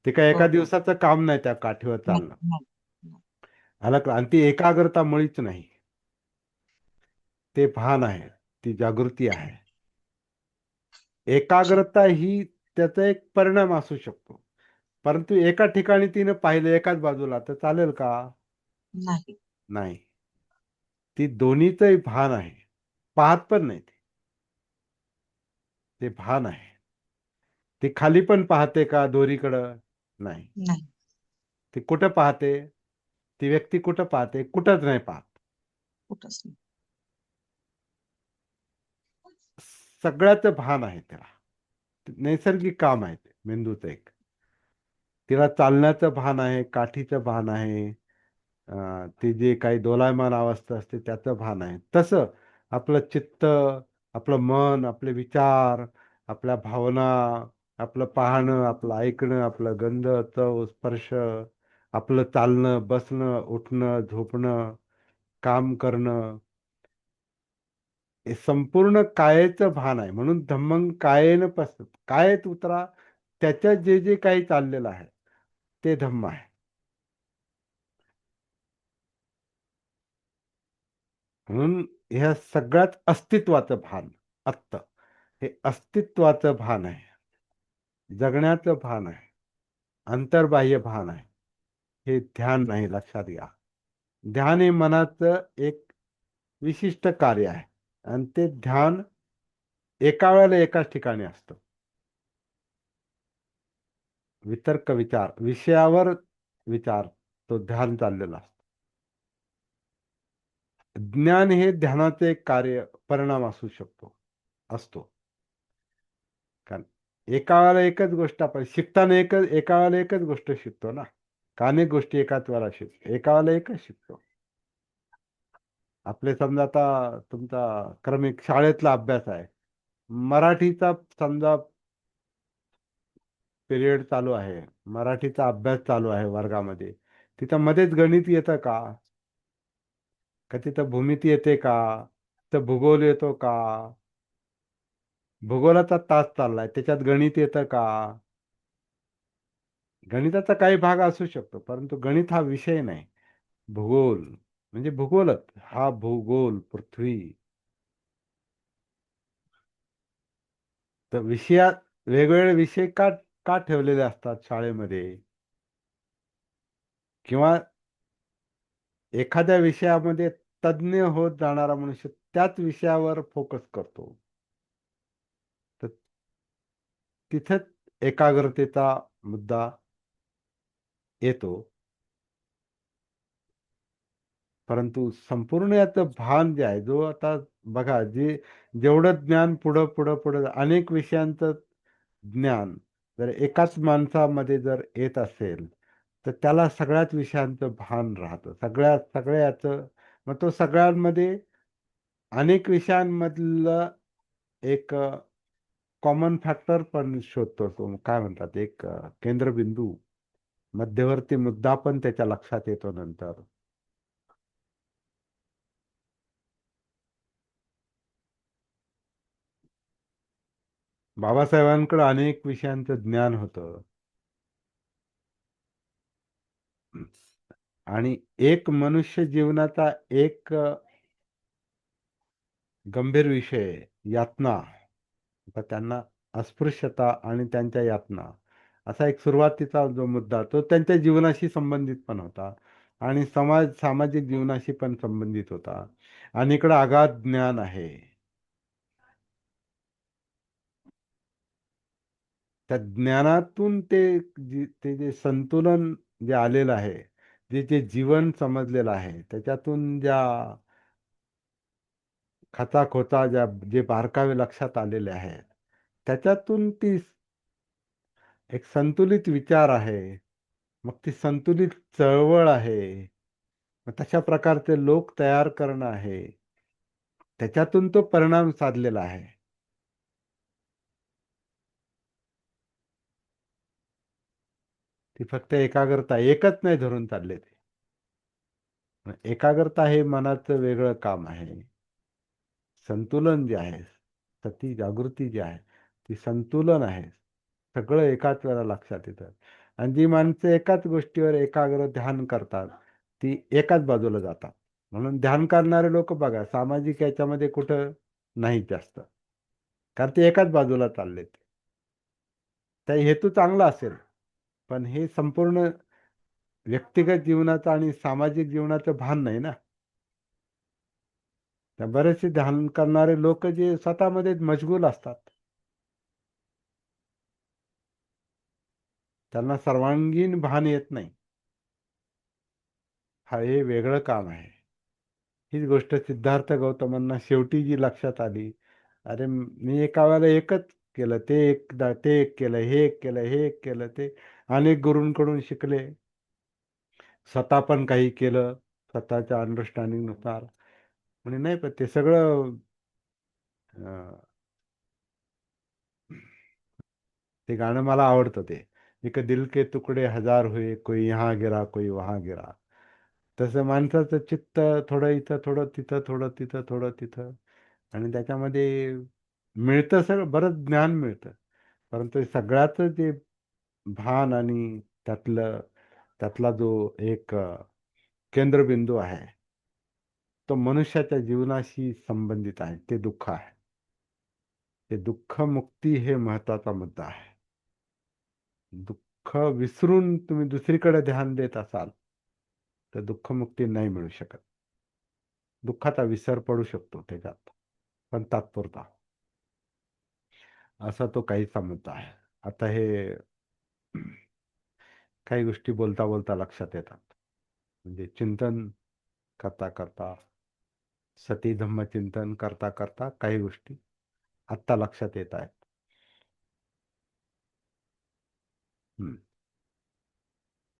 ते काय हो एका हो. दिवसाचं काम नाही त्या काठीवर नाही, चालणं. नाही. आलं का? आणि ती एकाग्रता मुळीच नाही. ते भान आहे, ती जागृती आहे. एकाग्रता ही त्याचा एक परिणाम असू शकतो, परंतु एका ठिकाणी तिनं पाहिलं एकाच बाजूला, तर चालेल का? नाही. नाही. ती दोन्हीचंही भान आहे. पाहत पण नाही ते भान आहे. ती खाली पण पाहते का दोरीकडं? नाही. नाही. ती कुठं पाहते? ती व्यक्ती कुठं पाहते? कुठंच नाही पाहत. कुठंच नाही. सगळ्याचं भान आहे त्याला. नैसर्गिक काम आहे ते मेंदूचं एक. तिला चालण्याचं भान आहे, काठीचं भान आहे, ते जे काही दोलायमान अवस्था असते त्याचं भान आहे. तसं आपलं चित्त, आपलं मन, आपले विचार, आपल्या भावना, आपलं पाहणं, आपलं ऐकणं, आपलं गंध, चव, स्पर्श, आपलं चालणं, बसणं, उठणं, झोपणं, काम करणं, हे संपूर्ण कायेचं भान आहे. म्हणून धम्मं कायेन पश्यत, कायेत उतरा, त्याच्यात जे जे काही चाललेलं आहे ते धम्म आहे. म्हणून ह्या सगळ्यात अस्तित्वाचं भान, आत्ता हे अस्तित्वाचं भान आहे, जगण्याचं भान आहे, अंतर्बाह्य भान आहे. हे ध्यान नाही, लक्षात घ्या. ध्यान हे मनाचं एक विशिष्ट कार्य आहे, आणि ते ध्यान एका वेळेला एकाच ठिकाणी असतं. वितर्क विचार, विषयावर विचार, तो ध्यान चाललेला असतो. ज्ञान हे ध्यानाचे एक कार्य, परिणाम असू शकतो, असतो. कारण एका वेळेला एकच गोष्ट आपण शिकताना एका वेळेला एकच गोष्ट शिकतो ना. का अनेक गोष्टी एकाच वेळेला शिकतो, एका वेळेला एकच शिकतो. आपले समजा आता तुमचा क्रमिक शाळेतला अभ्यास आहे, मराठीचा समजा पिरियड चालू आहे, मराठीचा अभ्यास चालू आहे वर्गामध्ये, तिथं मध्येच गणित येतं का? का तिथं भूमिती येते का? तिथं भूगोल येतो का? भूगोलाचा तास चाललाय, त्याच्यात गणित येतं का? गणिताचा काही भाग असू शकतो, परंतु गणित हा विषय नाही. भूगोल म्हणजे भूगोलच, हा भूगोल पृथ्वी. तर विषयात वेगवेगळे विषय का का ठेवलेले असतात शाळेमध्ये, किंवा एखाद्या विषयामध्ये तज्ञ होत जाणारा मनुष्य त्याच विषयावर फोकस करतो, तर तिथेच एकाग्रतेचा मुद्दा येतो. परंतु संपूर्ण याचं भान जे आहे, जो आता बघा, जेवढं ज्ञान पुढं पुढं पुढं अनेक विषयांचं ज्ञान जर एकाच माणसामध्ये जर येत असेल, तर त्याला सगळ्याच विषयांचं भान राहतं, सगळ्याचं. मग तो सगळ्यांमध्ये अनेक विषयांमधलं एक कॉमन फॅक्टर पण शोधतो, तो काय म्हणतात, एक केंद्रबिंदू, मध्यवर्ती मुद्दा पण त्याच्या लक्षात येतो नंतर. बाबासाहेबांकडे अनेक विषयांचं ज्ञान होतं. आणि एक मनुष्य जीवनाचा एक गंभीर विषय, यातना. आता त्यांना अस्पृश्यता आणि त्यांच्या यातना, असा एक सुरुवातीचा जो मुद्दा, तो त्यांच्या जीवनाशी संबंधित पण होता आणि सामाजिक जीवनाशी पण संबंधित होता. आणि इकडं अगाध ज्ञान आहे. त्या ज्ञानातून ते जे संतुलन जे आलेलं आहे, जे जीवन समजलेलं आहे, त्याच्यातून ज्या खचाखोचा जे बारकावे लक्षात आलेले आहेत, त्याच्यातून ती एक संतुलित विचार आहे. मग ती संतुलित चळवळ आहे. मग तशा प्रकारचे लोक तयार करणं आहे. त्याच्यातून तो परिणाम साधलेला आहे. ती फक्त एकाग्रता एकच नाही धरून चालले ते. एकाग्रता हे मनाचं वेगळं काम आहे. संतुलन जे आहे, सती जागृती जी आहे, ती संतुलन आहे. सगळं एकाच वेळा लक्षात येतं. आणि जी माणसं एकाच गोष्टीवर एकाग्र ध्यान करतात, ती एकाच बाजूला जातात. म्हणून ध्यान करणारे लोक बघा, सामाजिक याच्यामध्ये कुठं नाहीत जास्त, कारण ते एकाच बाजूला चाललेत. त्या हेतू चांगला असेल, पण हे संपूर्ण व्यक्तिगत जीवनाचं आणि सामाजिक जीवनाचं भान नाही ना. त्या बरेचसे ध्यान करणारे लोक जे स्वतःमध्ये मशगूल असतात, त्यांना सर्वांगीण भान येत नाही. हे वेगळं काम आहे. हीच गोष्ट सिद्धार्थ गौतमांना शेवटी जी लक्षात आली, अरे मी एका वेळेला एकच केलं, ते एक केलं, हे एक केलं, हे एक केलं, ते अनेक गुरूंकडून शिकले, स्वतः पण काही केलं स्वतःच्या अंडरस्टँडिंग नुसार. म्हणजे नाही, पण ते सगळं ते गाणं मला आवडतं. ते एक दिल के तुकडे हजार हुए, कोई यहाँ गिरा कोई वहां गिरा. तसं माणसाचं चित्त थोडं इथं, थोडं तिथं, थोडं तिथं, थोडं तिथं, आणि त्याच्यामध्ये मिळतं सगळं, बरंच ज्ञान मिळतं. परंतु हे सगळ्याचं जे भान आणि त्यातला जो एक केंद्रबिंदू आहे, तो मनुष्याच्या जीवनाशी संबंधित आहे, ते दुःख आहे. ते दुःख मुक्ती हे महत्वाचा मुद्दा आहे. दुःख विसरून तुम्ही दुसरीकडे ध्यान देत असाल, तर दुःखमुक्ती नाही मिळू शकत. दुःखाचा विसर पडू शकतो त्याच्यात, पण तात्पुरता. असा तो काहीसा मुद्दा आहे. आता हे काही गोष्टी बोलता बोलता लक्षात येतात, म्हणजे चिंतन करता करता, सती धम्म चिंतन करता करता काही गोष्टी आत्ता लक्षात येत आहेत.